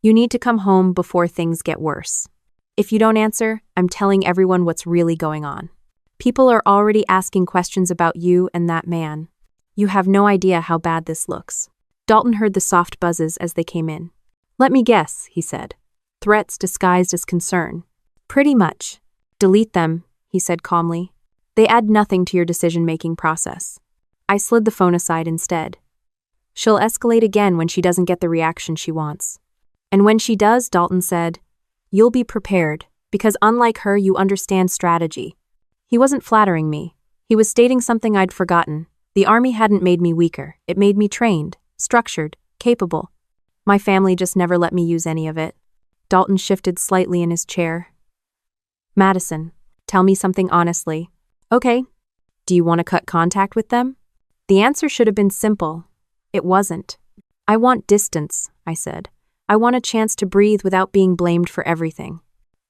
You need to come home before things get worse. If you don't answer, I'm telling everyone what's really going on. People are already asking questions about you and that man. You have no idea how bad this looks. Dalton heard the soft buzzes as they came in. Let me guess, he said. Threats disguised as concern. Pretty much. Delete them, he said calmly. They add nothing to your decision-making process. I slid the phone aside instead. She'll escalate again when she doesn't get the reaction she wants. And when she does, Dalton said, you'll be prepared, because unlike her, you understand strategy. He wasn't flattering me. He was stating something I'd forgotten. The Army hadn't made me weaker. It made me trained, structured, capable. My family just never let me use any of it. Dalton shifted slightly in his chair. Madison, tell me something honestly. Okay. Do you want to cut contact with them? The answer should have been simple. It wasn't. I want distance, I said. I want a chance to breathe without being blamed for everything.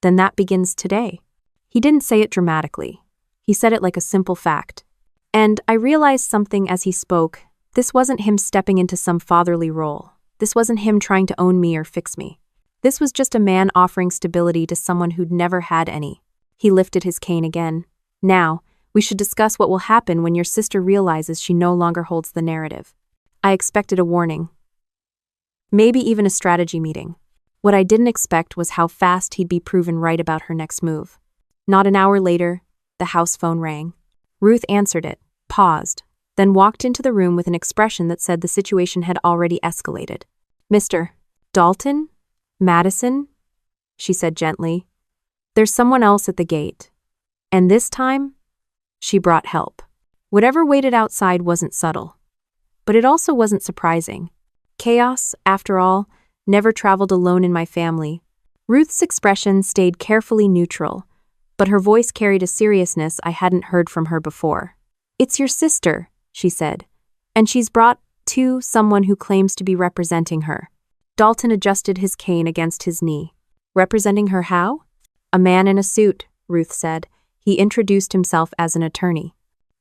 Then that begins today. He didn't say it dramatically. He said it like a simple fact. And I realized something as he spoke. This wasn't him stepping into some fatherly role. This wasn't him trying to own me or fix me. This was just a man offering stability to someone who'd never had any. He lifted his cane again. Now, we should discuss what will happen when your sister realizes she no longer holds the narrative. I expected a warning. Maybe even a strategy meeting. What I didn't expect was how fast he'd be proven right about her next move. Not an hour later, the house phone rang. Ruth answered it, paused, then walked into the room with an expression that said the situation had already escalated. Mr. Dalton? Madison? She said gently. There's someone else at the gate. And this time, she brought help. Whatever waited outside wasn't subtle. But it also wasn't surprising. Chaos, after all, never traveled alone in my family. Ruth's expression stayed carefully neutral, but her voice carried a seriousness I hadn't heard from her before. "It's your sister," she said, "and she's brought, too, someone who claims to be representing her." Dalton adjusted his cane against his knee. "Representing her how?" "A man in a suit," Ruth said. He introduced himself as an attorney.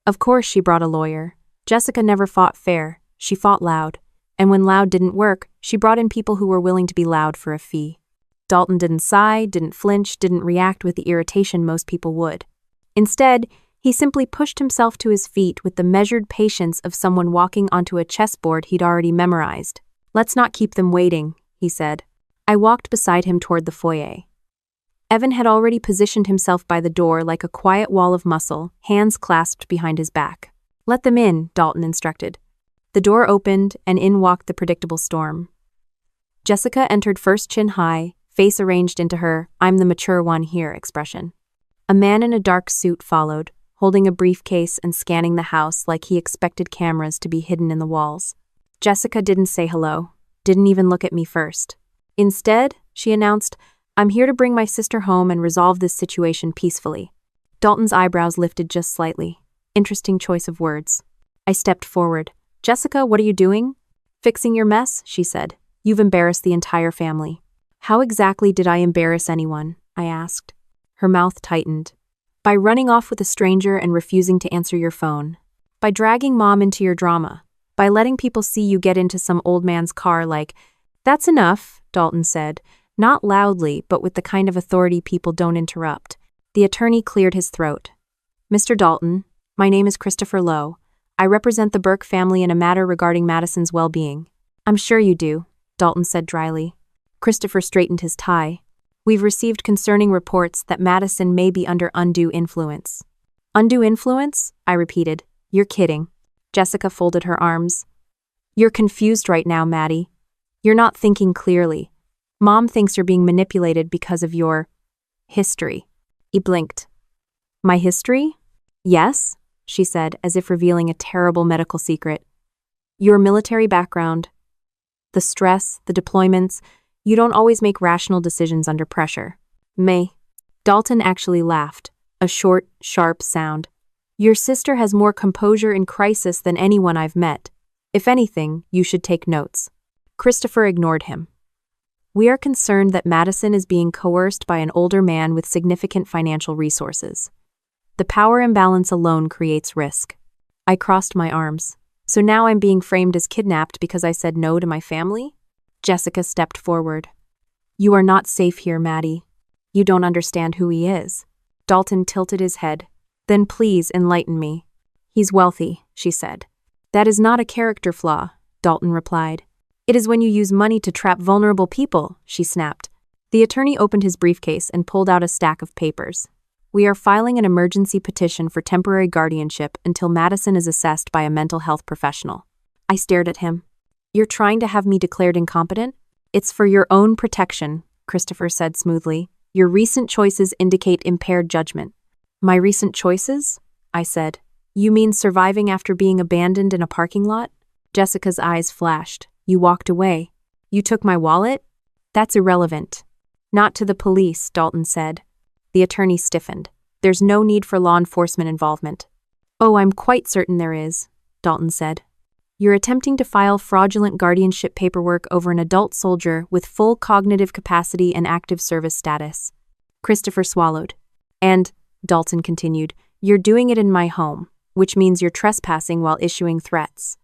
Of course she brought a lawyer. Jessica never fought fair, she fought loud. And when loud didn't work, she brought in people who were willing to be loud for a fee. Dalton didn't sigh, didn't flinch, didn't react with the irritation most people would. Instead, he simply pushed himself to his feet with the measured patience of someone walking onto a chessboard he'd already memorized. "Let's not keep them waiting," he said. I walked beside him toward the foyer. Evan had already positioned himself by the door like a quiet wall of muscle, hands clasped behind his back. "Let them in," Dalton instructed. The door opened, and in walked the predictable storm. Jessica entered first chin high, face arranged into her "I'm the mature one here" expression. A man in a dark suit followed, holding a briefcase and scanning the house like he expected cameras to be hidden in the walls. Jessica didn't say hello, didn't even look at me first. Instead, she announced, "I'm here to bring my sister home and resolve this situation peacefully." Dalton's eyebrows lifted just slightly. Interesting choice of words. I stepped forward. "Jessica, what are you doing?" "Fixing your mess," she said. "You've embarrassed the entire family." "How exactly did I embarrass anyone?" I asked. Her mouth tightened. "By running off with a stranger and refusing to answer your phone. By dragging Mom into your drama. By letting people see you get into some old man's car like—" "That's enough," Dalton said. Not loudly, but with the kind of authority people don't interrupt. The attorney cleared his throat. "Mr. Dalton, my name is Christopher Lowe. I represent the Burke family in a matter regarding Madison's well-being." "I'm sure you do," Dalton said dryly. Christopher straightened his tie. "We've received concerning reports that Madison may be under undue influence." "Undue influence?" I repeated. "You're kidding." Jessica folded her arms. "You're confused right now, Maddie. You're not thinking clearly. Mom thinks you're being manipulated because of your history." He blinked. "My history?" "Yes," she said, as if revealing a terrible medical secret. "Your military background, the stress, the deployments, you don't always make rational decisions under pressure." "May." Dalton actually laughed, a short, sharp sound. "Your sister has more composure in crisis than anyone I've met. If anything, you should take notes." Christopher ignored him. "We are concerned that Madison is being coerced by an older man with significant financial resources. The power imbalance alone creates risk." I crossed my arms. "So now I'm being framed as kidnapped because I said no to my family?" Jessica stepped forward. "You are not safe here, Maddie. You don't understand who he is." Dalton tilted his head. "Then please enlighten me." "He's wealthy," she said. "That is not a character flaw," Dalton replied. "It is when you use money to trap vulnerable people," she snapped. The attorney opened his briefcase and pulled out a stack of papers. "We are filing an emergency petition for temporary guardianship until Madison is assessed by a mental health professional." I stared at him. "You're trying to have me declared incompetent?" "It's for your own protection," Christopher said smoothly. "Your recent choices indicate impaired judgment." "My recent choices?" I said. "You mean surviving after being abandoned in a parking lot?" Jessica's eyes flashed. "You walked away. You took my wallet? That's irrelevant." "Not to the police," Dalton said. The attorney stiffened. "There's no need for law enforcement involvement." "Oh, I'm quite certain there is," Dalton said. "You're attempting to file fraudulent guardianship paperwork over an adult soldier with full cognitive capacity and active service status." Christopher swallowed. "And," Dalton continued, "you're doing it in my home, which means you're trespassing while issuing threats."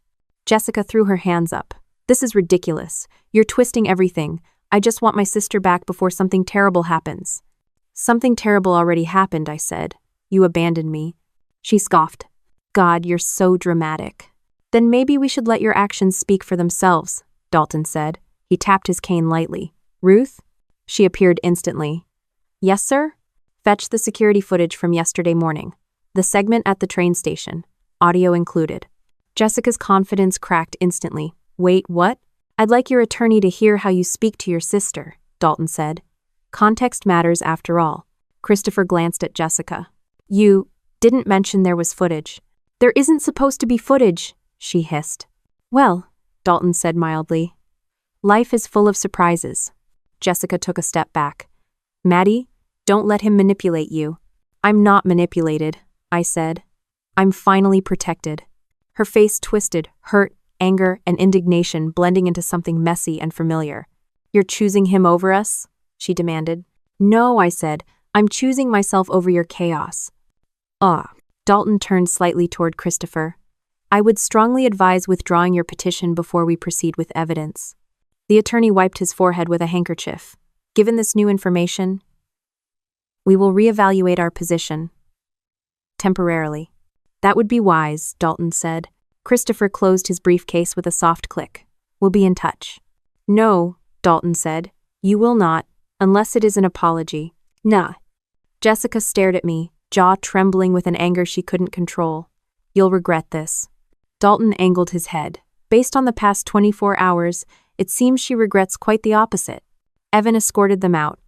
Jessica threw her hands up. "This is ridiculous. You're twisting everything. I just want my sister back before something terrible happens." "Something terrible already happened," I said. "You abandoned me." She scoffed. "God, you're so dramatic." "Then maybe we should let your actions speak for themselves," Dalton said. He tapped his cane lightly. "Ruth?" She appeared instantly. "Yes, sir?" "Fetch the security footage from yesterday morning. The segment at the train station. Audio included." Jessica's confidence cracked instantly. "Wait, what?" "I'd like your attorney to hear how you speak to your sister," Dalton said. "Context matters after all." Christopher glanced at Jessica. "You didn't mention there was footage." "There isn't supposed to be footage," she hissed. "Well," Dalton said mildly, Life is full of surprises. Jessica took a step back. Maddie, don't let him manipulate you. I'm not manipulated, I said. I'm finally protected. Her face twisted, hurt, anger, and indignation blending into something messy and familiar. You're choosing him over us? She demanded. No, I said. I'm choosing myself over your chaos. Dalton turned slightly toward Christopher. I would strongly advise withdrawing your petition before we proceed with evidence. The attorney wiped his forehead with a handkerchief. Given this new information, we will reevaluate our position. Temporarily. That would be wise, Dalton said. Christopher closed his briefcase with a soft click. We'll be in touch. No, Dalton said. You will not, unless it is an apology. Nah. Jessica stared at me, jaw trembling with an anger she couldn't control. You'll regret this. Dalton angled his head. Based on the past 24 hours, it seems she regrets quite the opposite. Evan escorted them out.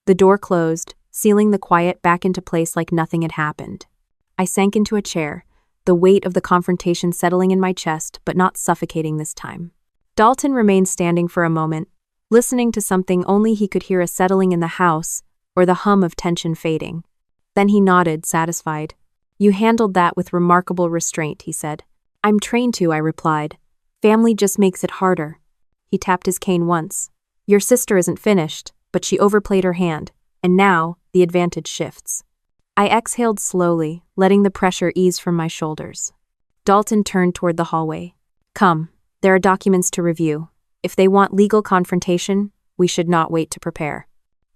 The door closed, sealing the quiet back into place like nothing had happened. I sank into a chair, the weight of the confrontation settling in my chest but not suffocating this time. Dalton remained standing for a moment, listening to something only he could hear, a settling in the house or the hum of tension fading. Then he nodded, satisfied. You handled that with remarkable restraint, he said. I'm trained to, I replied. Family just makes it harder. He tapped his cane once. Your sister isn't finished, but she overplayed her hand, and now the advantage shifts. I exhaled slowly, letting the pressure ease from my shoulders. Dalton turned toward the hallway. Come, there are documents to review. If they want legal confrontation, we should not wait to prepare.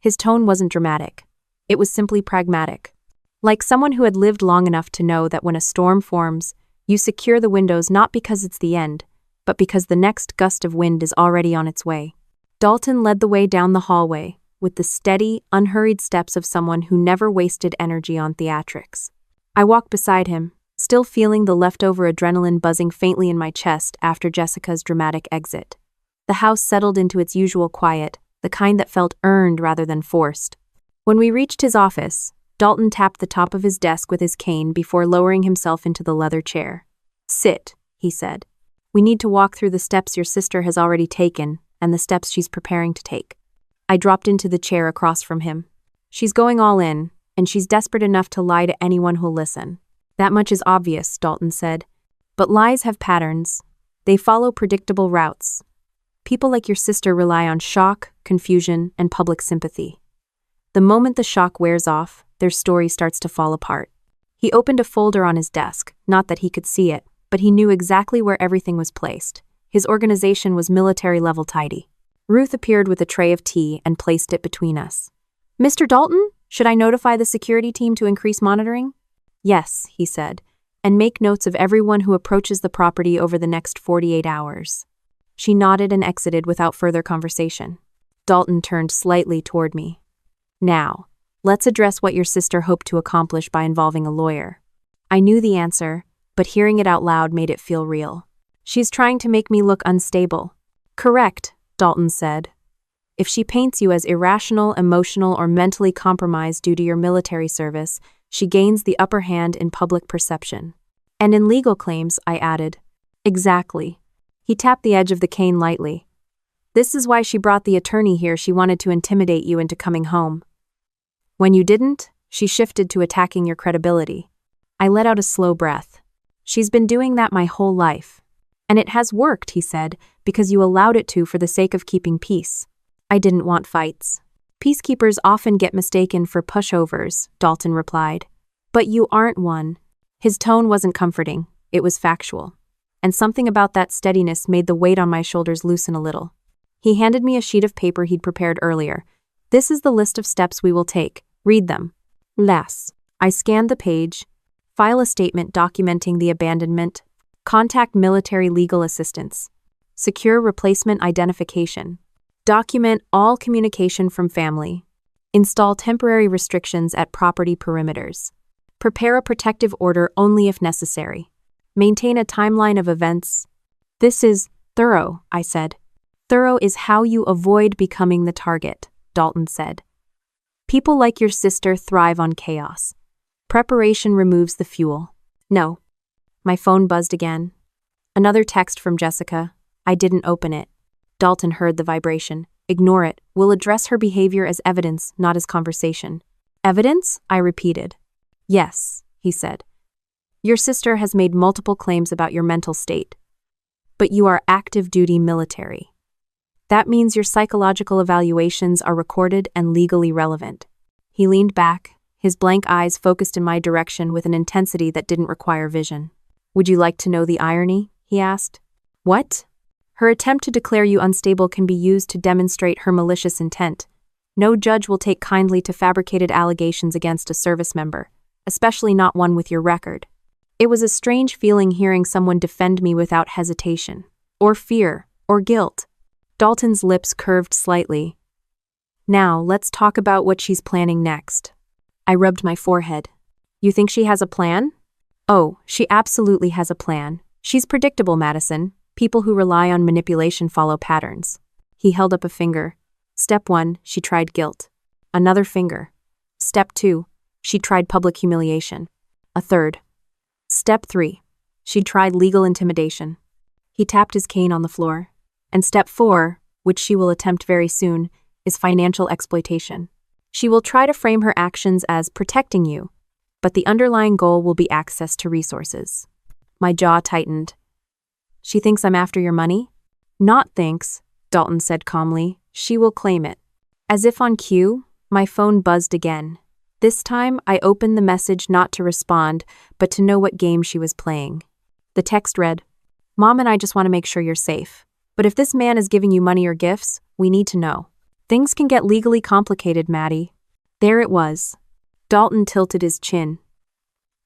His tone wasn't dramatic. It was simply pragmatic. Like someone who had lived long enough to know that when a storm forms, you secure the windows not because it's the end, but because the next gust of wind is already on its way. Dalton led the way down the hallway, with the steady, unhurried steps of someone who never wasted energy on theatrics. I walked beside him, still feeling the leftover adrenaline buzzing faintly in my chest after Jessica's dramatic exit. The house settled into its usual quiet, the kind that felt earned rather than forced. When we reached his office, Dalton tapped the top of his desk with his cane before lowering himself into the leather chair. Sit, he said. We need to walk through the steps your sister has already taken and the steps she's preparing to take. I dropped into the chair across from him. She's going all in, and she's desperate enough to lie to anyone who'll listen. That much is obvious, Dalton said. But lies have patterns. They follow predictable routes. People like your sister rely on shock, confusion, and public sympathy. The moment the shock wears off, their story starts to fall apart. He opened a folder on his desk, not that he could see it, but he knew exactly where everything was placed. His organization was military-level tidy. Ruth appeared with a tray of tea and placed it between us. Mr. Dalton, should I notify the security team to increase monitoring? Yes, he said, and make notes of everyone who approaches the property over the next 48 hours. She nodded and exited without further conversation. Dalton turned slightly toward me. Now, let's address what your sister hoped to accomplish by involving a lawyer. I knew the answer, but hearing it out loud made it feel real. She's trying to make me look unstable. Correct, Dalton said. If she paints you as irrational, emotional, or mentally compromised due to your military service, she gains the upper hand in public perception. And in legal claims, I added. Exactly. He tapped the edge of the cane lightly. This is why she brought the attorney here. She wanted to intimidate you into coming home. When you didn't, she shifted to attacking your credibility. I let out a slow breath. She's been doing that my whole life. And it has worked, he said, because you allowed it to for the sake of keeping peace. I didn't want fights. Peacekeepers often get mistaken for pushovers, Dalton replied. But you aren't one. His tone wasn't comforting, it was factual. And something about that steadiness made the weight on my shoulders loosen a little. He handed me a sheet of paper he'd prepared earlier. This is the list of steps we will take. Read them. Less. I scanned the page. File a statement documenting the abandonment. Contact military legal assistance. Secure replacement identification. Document all communication from family. Install temporary restrictions at property perimeters. Prepare a protective order only if necessary. Maintain a timeline of events. This is thorough, I said. Thorough is how you avoid becoming the target, Dalton said. People like your sister thrive on chaos. Preparation removes the fuel. No. My phone buzzed again. Another text from Jessica. I didn't open it. Dalton heard the vibration. Ignore it. We'll address her behavior as evidence, not as conversation. Evidence? I repeated. Yes, he said. Your sister has made multiple claims about your mental state. But you are active duty military. That means your psychological evaluations are recorded and legally relevant. He leaned back, his blank eyes focused in my direction with an intensity that didn't require vision. Would you like to know the irony? He asked. What? Her attempt to declare you unstable can be used to demonstrate her malicious intent. No judge will take kindly to fabricated allegations against a service member, especially not one with your record. It was a strange feeling hearing someone defend me without hesitation, or fear, or guilt. Dalton's lips curved slightly. Now, let's talk about what she's planning next. I rubbed my forehead. You think she has a plan? Oh, she absolutely has a plan. She's predictable, Madison. People who rely on manipulation follow patterns. He held up a finger. Step 1, she tried guilt. Another finger. Step 2, she tried public humiliation. A third. Step 3, she tried legal intimidation. He tapped his cane on the floor. And step 4, which she will attempt very soon, is financial exploitation. She will try to frame her actions as protecting you, but the underlying goal will be access to resources. My jaw tightened. She thinks I'm after your money? Not thinks, Dalton said calmly. She will claim it. As if on cue, my phone buzzed again. This time, I opened the message not to respond, but to know what game she was playing. The text read, Mom and I just want to make sure you're safe. But if this man is giving you money or gifts, we need to know. Things can get legally complicated, Maddie. There it was. Dalton tilted his chin.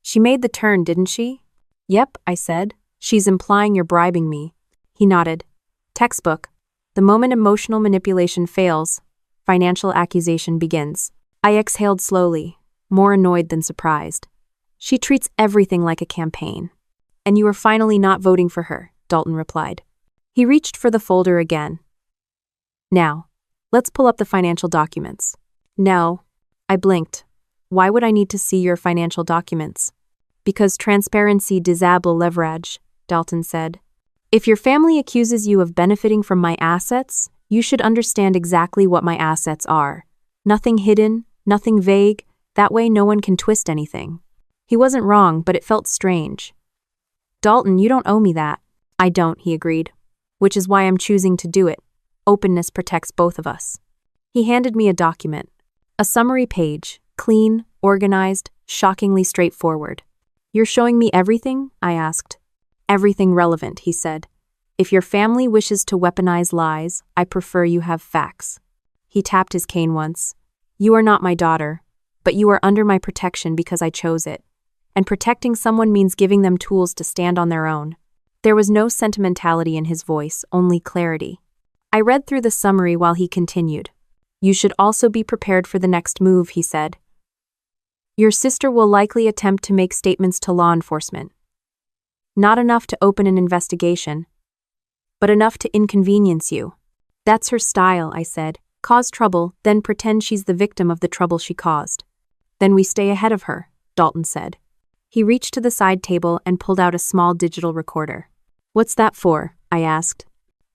She made the turn, didn't she? Yep, I said. She's implying you're bribing me. He nodded. Textbook. The moment emotional manipulation fails, financial accusation begins. I exhaled slowly, more annoyed than surprised. She treats everything like a campaign. And you are finally not voting for her, Dalton replied. He reached for the folder again. Now, let's pull up the financial documents. No. I blinked. Why would I need to see your financial documents? Because transparency disable leverage, Dalton said. If your family accuses you of benefiting from my assets, you should understand exactly what my assets are. Nothing hidden, nothing vague, that way no one can twist anything. He wasn't wrong, but it felt strange. Dalton, you don't owe me that. I don't, he agreed. Which is why I'm choosing to do it. Openness protects both of us. He handed me a document. A summary page, clean, organized, shockingly straightforward. You're showing me everything? I asked. Everything relevant, he said. If your family wishes to weaponize lies, I prefer you have facts. He tapped his cane once. You are not my daughter, but you are under my protection because I chose it. And protecting someone means giving them tools to stand on their own. There was no sentimentality in his voice, only clarity. I read through the summary while he continued. You should also be prepared for the next move, he said. Your sister will likely attempt to make statements to law enforcement. Not enough to open an investigation, but enough to inconvenience you. That's her style, I said. Cause trouble, then pretend she's the victim of the trouble she caused. Then we stay ahead of her, Dalton said. He reached to the side table and pulled out a small digital recorder. What's that for? I asked.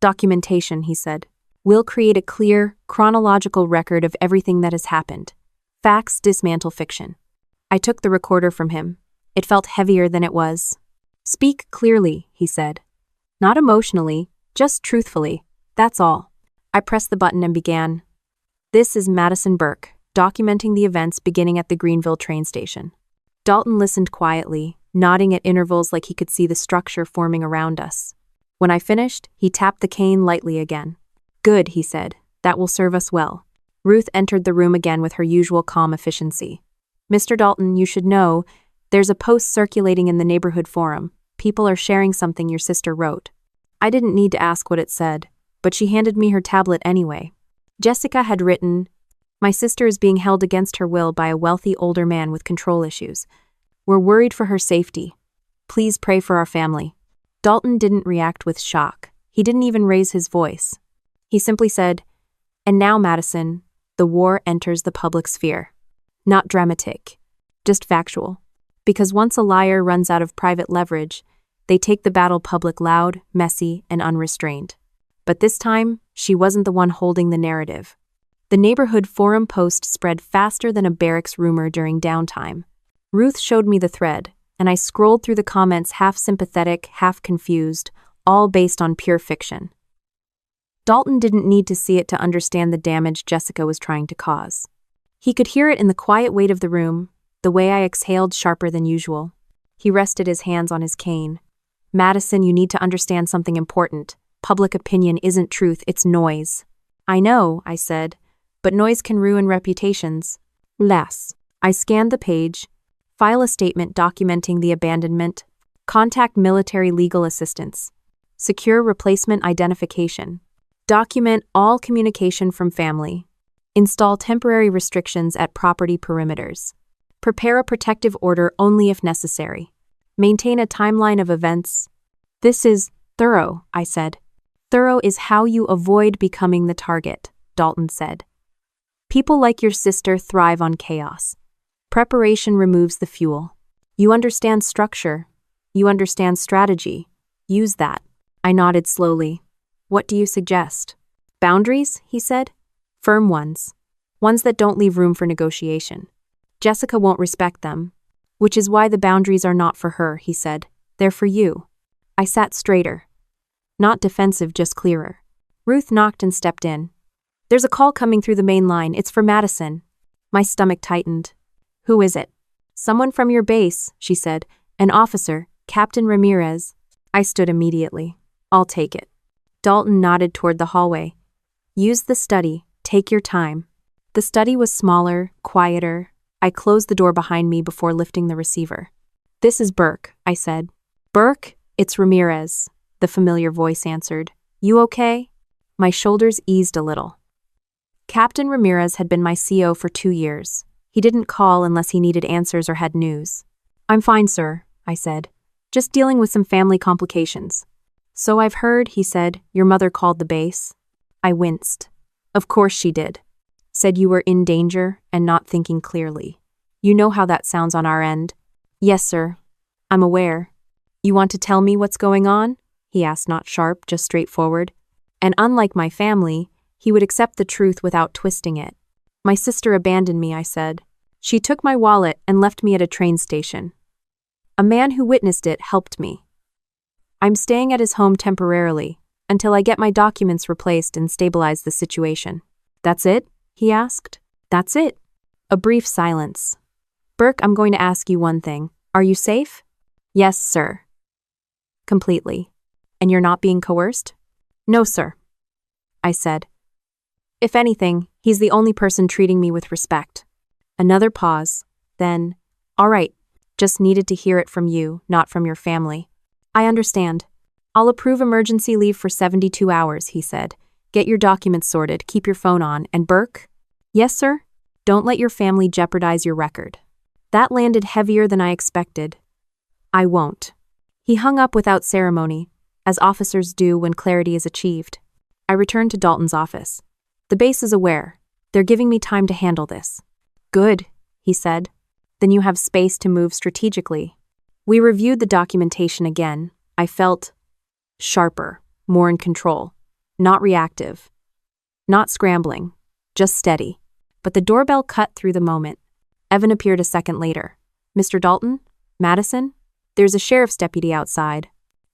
Documentation, he said. We'll create a clear, chronological record of everything that has happened. Facts dismantle fiction. I took the recorder from him. It felt heavier than it was. Speak clearly, he said. Not emotionally, just truthfully. That's all. I pressed the button and began. This is Madison Burke, documenting the events beginning at the Greenville train station. Dalton listened quietly, nodding at intervals like he could see the structure forming around us. When I finished, he tapped the cane lightly again. Good, he said. That will serve us well. Ruth entered the room again with her usual calm efficiency. Mr. Dalton, you should know, there's a post circulating in the neighborhood forum. People are sharing something your sister wrote. I didn't need to ask what it said, but she handed me her tablet anyway. Jessica had written, My sister is being held against her will by a wealthy older man with control issues. We're worried for her safety. Please pray for our family. Dalton didn't react with shock. He didn't even raise his voice. He simply said, And now, Madison, the war enters the public sphere. Not dramatic, just factual. Because once a liar runs out of private leverage, they take the battle public loud, messy, and unrestrained. But this time, she wasn't the one holding the narrative. The neighborhood forum post spread faster than a barracks rumor during downtime. Ruth showed me the thread, and I scrolled through the comments half sympathetic, half confused, all based on pure fiction. Dalton didn't need to see it to understand the damage Jessica was trying to cause. He could hear it in the quiet weight of the room, the way I exhaled sharper than usual. He rested his hands on his cane. Madison, you need to understand something important. Public opinion isn't truth, it's noise. I know, I said, but noise can ruin reputations. Less. I scanned the page. File a statement documenting the abandonment. Contact military legal assistance. Secure replacement identification. Document all communication from family. Install temporary restrictions at property perimeters. Prepare a protective order only if necessary. Maintain a timeline of events. This is thorough, I said. Thorough is how you avoid becoming the target, Dalton said. People like your sister thrive on chaos. Preparation removes the fuel. You understand structure. You understand strategy. Use that. I nodded slowly. What do you suggest? Boundaries, he said. Firm ones. Ones that don't leave room for negotiation. Jessica won't respect them. Which is why the boundaries are not for her, he said. They're for you. I sat straighter. Not defensive, just clearer. Ruth knocked and stepped in. There's a call coming through the main line. It's for Madison. My stomach tightened. Who is it? Someone from your base, she said. An officer, Captain Ramirez. I stood immediately. I'll take it. Dalton nodded toward the hallway. Use the study. Take your time. The study was smaller, quieter. I closed the door behind me before lifting the receiver. This is Burke, I said. Burke, it's Ramirez, the familiar voice answered. You okay? My shoulders eased a little. Captain Ramirez had been my CO for 2 years. He didn't call unless he needed answers or had news. I'm fine, sir, I said. Just dealing with some family complications. So I've heard, he said, your mother called the base. I winced. Of course she did. Said you were in danger and not thinking clearly. You know how that sounds on our end. Yes, sir. I'm aware. You want to tell me what's going on? He asked, not sharp, just straightforward. And unlike my family, he would accept the truth without twisting it. My sister abandoned me, I said. She took my wallet and left me at a train station. A man who witnessed it helped me. I'm staying at his home temporarily, until I get my documents replaced and stabilize the situation. That's it? He asked. That's it. A brief silence. Burke, I'm going to ask you one thing. Are you safe? Yes, sir. Completely. And you're not being coerced? No, sir. I said. If anything, he's the only person treating me with respect. Another pause. Then, all right, just needed to hear it from you, not from your family. I understand. I'll approve emergency leave for 72 hours, he said. Get your documents sorted, keep your phone on, and Burke? Yes, sir? Don't let your family jeopardize your record. That landed heavier than I expected. I won't. He hung up without ceremony, as officers do when clarity is achieved. I returned to Dalton's office. The base is aware. They're giving me time to handle this. Good, he said. Then you have space to move strategically. We reviewed the documentation again. I felt sharper, more in control. Not reactive. Not scrambling. Just steady. But the doorbell cut through the moment. Evan appeared a second later. Mr. Dalton? Madison? There's a sheriff's deputy outside.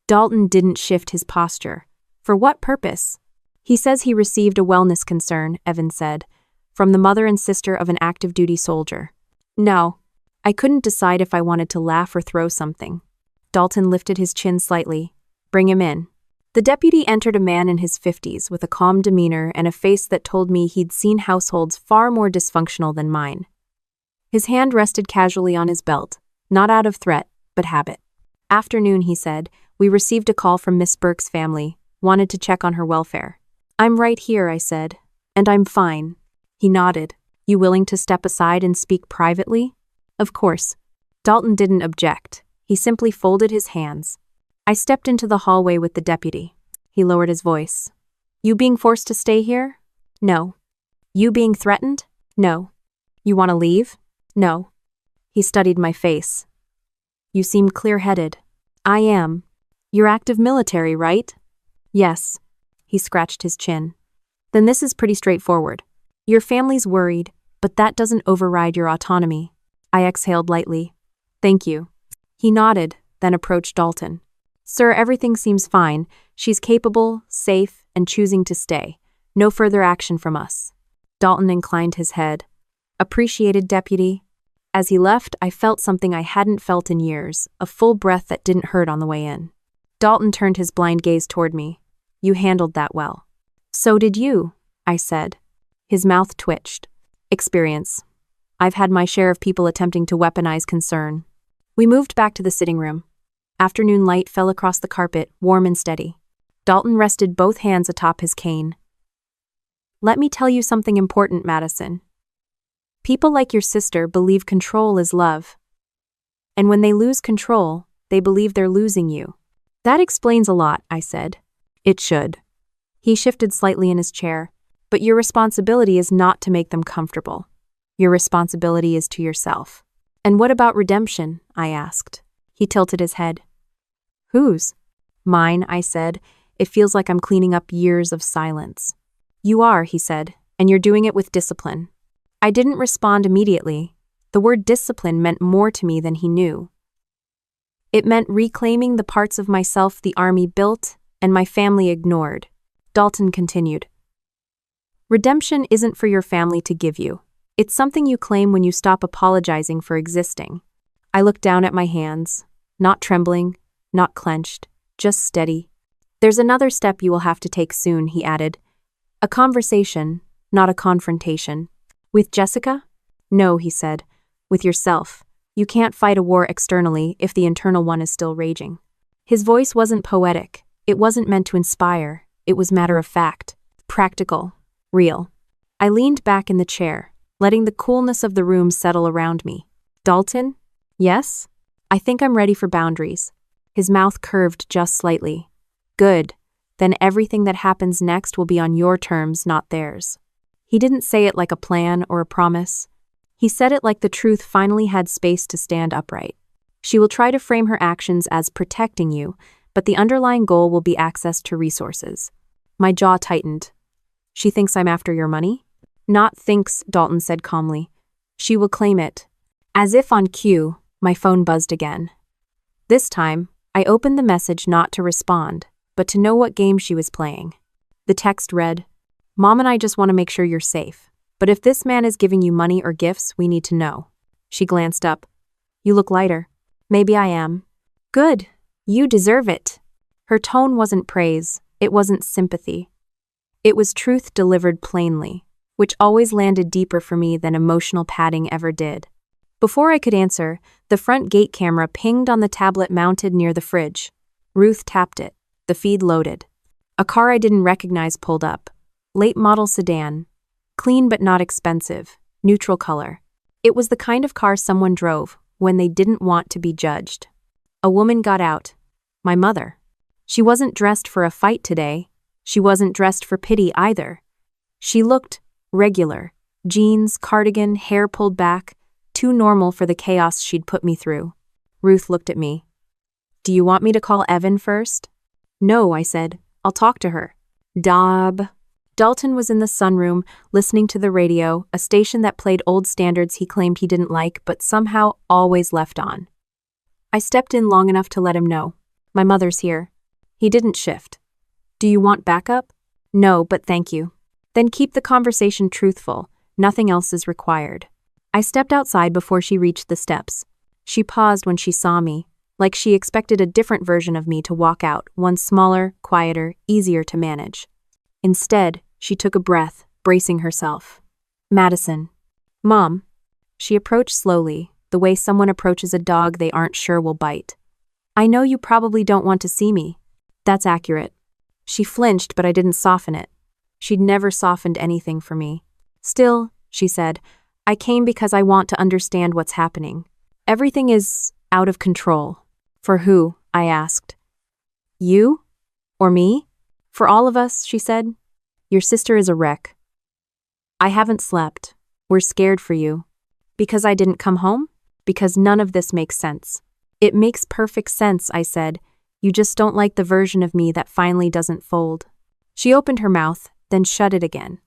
Dalton didn't shift his posture. For what purpose? He says he received a wellness concern, Evan said, from the mother and sister of an active duty soldier. No. I couldn't decide if I wanted to laugh or throw something. Dalton lifted his chin slightly. Bring him in. The deputy entered a man in his 50s with a calm demeanor and a face that told me he'd seen households far more dysfunctional than mine. His hand rested casually on his belt, not out of threat, but habit. Afternoon, he said, we received a call from Miss Burke's family, wanted to check on her welfare. I'm right here, I said, and I'm fine. He nodded. You willing to step aside and speak privately? Of course. Dalton didn't object. He simply folded his hands. I stepped into the hallway with the deputy. He lowered his voice. You being forced to stay here? No. You being threatened? No. You want to leave? No. He studied my face. You seem clear-headed. I am. You're active military, right? Yes. He scratched his chin. Then this is pretty straightforward. Your family's worried, but that doesn't override your autonomy. I exhaled lightly. Thank you. He nodded, then approached Dalton. Sir, everything seems fine. She's capable, safe, and choosing to stay. No further action from us. Dalton inclined his head. Appreciated, Deputy. As he left, I felt something I hadn't felt in years, a full breath that didn't hurt on the way in. Dalton turned his blind gaze toward me. You handled that well. So did you, I said. His mouth twitched. Experience. I've had my share of people attempting to weaponize concern. We moved back to the sitting room. Afternoon light fell across the carpet, warm and steady. Dalton rested both hands atop his cane. Let me tell you something important, Madison. People like your sister believe control is love. And when they lose control, they believe they're losing you. That explains a lot, I said. It should. He shifted slightly in his chair. But your responsibility is not to make them comfortable. Your responsibility is to yourself. And what about redemption? I asked. He tilted his head. Whose? Mine, I said. It feels like I'm cleaning up years of silence. You are, he said, and you're doing it with discipline. I didn't respond immediately. The word discipline meant more to me than he knew. It meant reclaiming the parts of myself the army built and my family ignored. Dalton continued. Redemption isn't for your family to give you. It's something you claim when you stop apologizing for existing. I looked down at my hands, not trembling, not clenched, just steady. There's another step you will have to take soon, he added. A conversation, not a confrontation. With Jessica? No, he said. With yourself. You can't fight a war externally if the internal one is still raging. His voice wasn't poetic. It wasn't meant to inspire. It was matter of fact. Practical. Real. I leaned back in the chair, letting the coolness of the room settle around me. Dalton? Yes? I think I'm ready for boundaries. His mouth curved just slightly. Good. Then everything that happens next will be on your terms, not theirs. He didn't say it like a plan or a promise. He said it like the truth finally had space to stand upright. She will try to frame her actions as protecting you, but the underlying goal will be access to resources. My jaw tightened. She thinks I'm after your money? Not thinks, Dalton said calmly. She will claim it. As if on cue, my phone buzzed again. This time, I opened the message not to respond, but to know what game she was playing. The text read, Mom and I just want to make sure you're safe. But if this man is giving you money or gifts, we need to know. She glanced up. You look lighter. Maybe I am. Good. You deserve it. Her tone wasn't praise. It wasn't sympathy. It was truth delivered plainly, which always landed deeper for me than emotional padding ever did. Before I could answer, the front gate camera pinged on the tablet mounted near the fridge. Ruth tapped it. The feed loaded. A car I didn't recognize pulled up. Late model sedan. Clean but not expensive. Neutral color. It was the kind of car someone drove when they didn't want to be judged. A woman got out. My mother. She wasn't dressed for a fight today. She wasn't dressed for pity either. She looked regular. Jeans, cardigan, hair pulled back. Too normal for the chaos she'd put me through. Ruth looked at me. Do you want me to call Evan first? No, I said. I'll talk to her. Dob. Dalton was in the sunroom, listening to the radio, a station that played old standards he claimed he didn't like, but somehow always left on. I stepped in long enough to let him know. My mother's here. He didn't shift. Do you want backup? No, but thank you. Then keep the conversation truthful. Nothing else is required. I stepped outside before she reached the steps. She paused when she saw me, like she expected a different version of me to walk out, one smaller, quieter, easier to manage. Instead, she took a breath, bracing herself. Madison. Mom. She approached slowly, the way someone approaches a dog they aren't sure will bite. I know you probably don't want to see me. That's accurate. She flinched, but I didn't soften it. She'd never softened anything for me. Still, she said, I came because I want to understand what's happening. Everything is out of control. For who? I asked. You? Or me? For all of us, she said. Your sister is a wreck. I haven't slept. We're scared for you. Because I didn't come home? Because none of this makes sense. It makes perfect sense, I said. You just don't like the version of me that finally doesn't fold. She opened her mouth, then shut it again.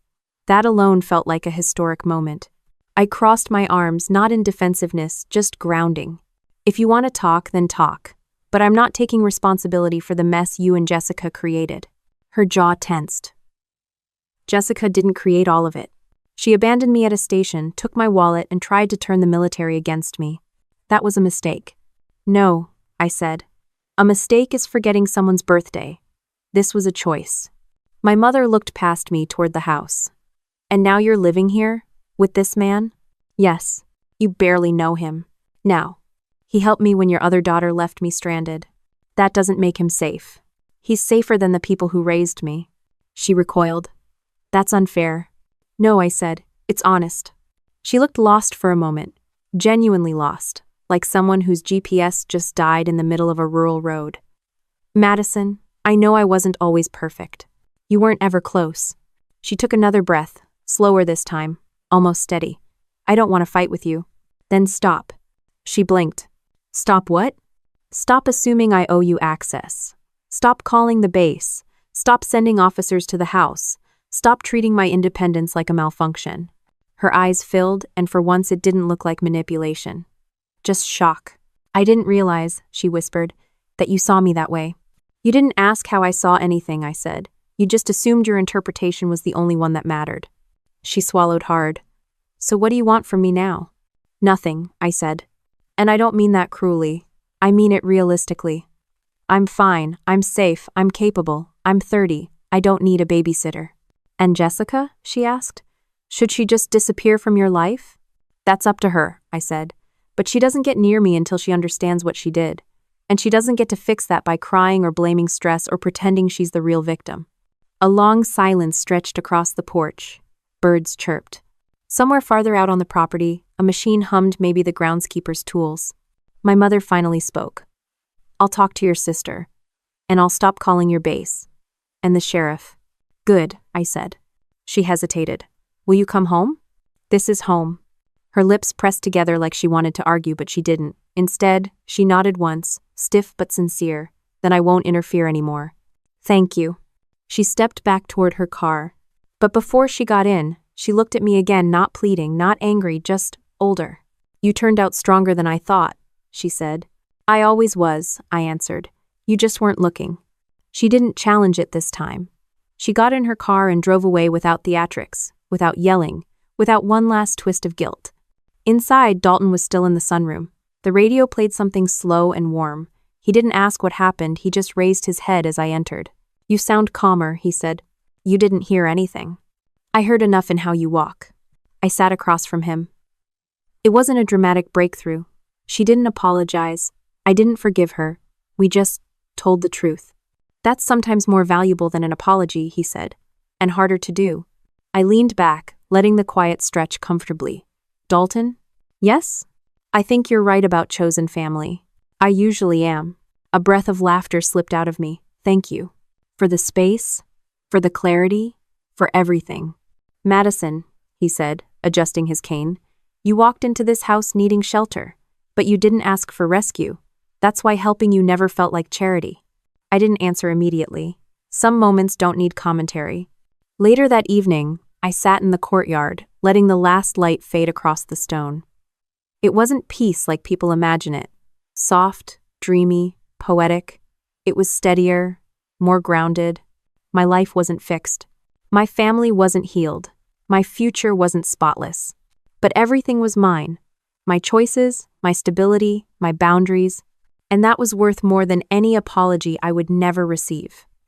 That alone felt like a historic moment. I crossed my arms, not in defensiveness, just grounding. If you want to talk, then talk. But I'm not taking responsibility for the mess you and Jessica created. Her jaw tensed. Jessica didn't create all of it. She abandoned me at a station, took my wallet, and tried to turn the military against me. That was a mistake. No, I said. A mistake is forgetting someone's birthday. This was a choice. My mother looked past me toward the house. And now you're living here? With this man? Yes. You barely know him. Now. He helped me when your other daughter left me stranded. That doesn't make him safe. He's safer than the people who raised me. She recoiled. That's unfair. No, I said. It's honest. She looked lost for a moment. Genuinely lost. Like someone whose GPS just died in the middle of a rural road. Madison, I know I wasn't always perfect. You weren't ever close. She took another breath, slower this time, almost steady. I don't want to fight with you. Then stop. She blinked. Stop what? Stop assuming I owe you access. Stop calling the base. Stop sending officers to the house. Stop treating my independence like a malfunction. Her eyes filled, and for once it didn't look like manipulation. Just shock. I didn't realize, she whispered, that you saw me that way. You didn't ask how I saw anything, I said. You just assumed your interpretation was the only one that mattered. She swallowed hard. So what do you want from me now? Nothing, I said. And I don't mean that cruelly. I mean it realistically. I'm fine, I'm safe, I'm capable, I'm 30, I don't need a babysitter. And Jessica? She asked. Should she just disappear from your life? That's up to her, I said. But she doesn't get near me until she understands what she did. And she doesn't get to fix that by crying or blaming stress or pretending she's the real victim. A long silence stretched across the porch. Birds chirped. Somewhere farther out on the property, a machine hummed maybe the groundskeeper's tools. My mother finally spoke. I'll talk to your sister. And I'll stop calling your base. And the sheriff. Good, I said. She hesitated. Will you come home? This is home. Her lips pressed together like she wanted to argue, but she didn't. Instead, she nodded once, stiff but sincere. Then I won't interfere anymore. Thank you. She stepped back toward her car. But before she got in, she looked at me again, not pleading, not angry, just older. You turned out stronger than I thought, she said. I always was, I answered. You just weren't looking. She didn't challenge it this time. She got in her car and drove away without theatrics, without yelling, without one last twist of guilt. Inside, Dalton was still in the sunroom. The radio played something slow and warm. He didn't ask what happened, he just raised his head as I entered. You sound calmer, he said. You didn't hear anything. I heard enough in how you walk. I sat across from him. It wasn't a dramatic breakthrough. She didn't apologize. I didn't forgive her. We just told the truth. That's sometimes more valuable than an apology, he said, and harder to do. I leaned back, letting the quiet stretch comfortably. Dalton? Yes? I think you're right about chosen family. I usually am. A breath of laughter slipped out of me. Thank you. For the space, for the clarity, for everything. Madison, he said, adjusting his cane, you walked into this house needing shelter, but you didn't ask for rescue. That's why helping you never felt like charity. I didn't answer immediately. Some moments don't need commentary. Later that evening, I sat in the courtyard, letting the last light fade across the stone. It wasn't peace like people imagine it. Soft, dreamy, poetic. It was steadier, more grounded. My life wasn't fixed. My family wasn't healed. My future wasn't spotless. But everything was mine. My choices, my stability, my boundaries. And that was worth more than any apology I would never receive.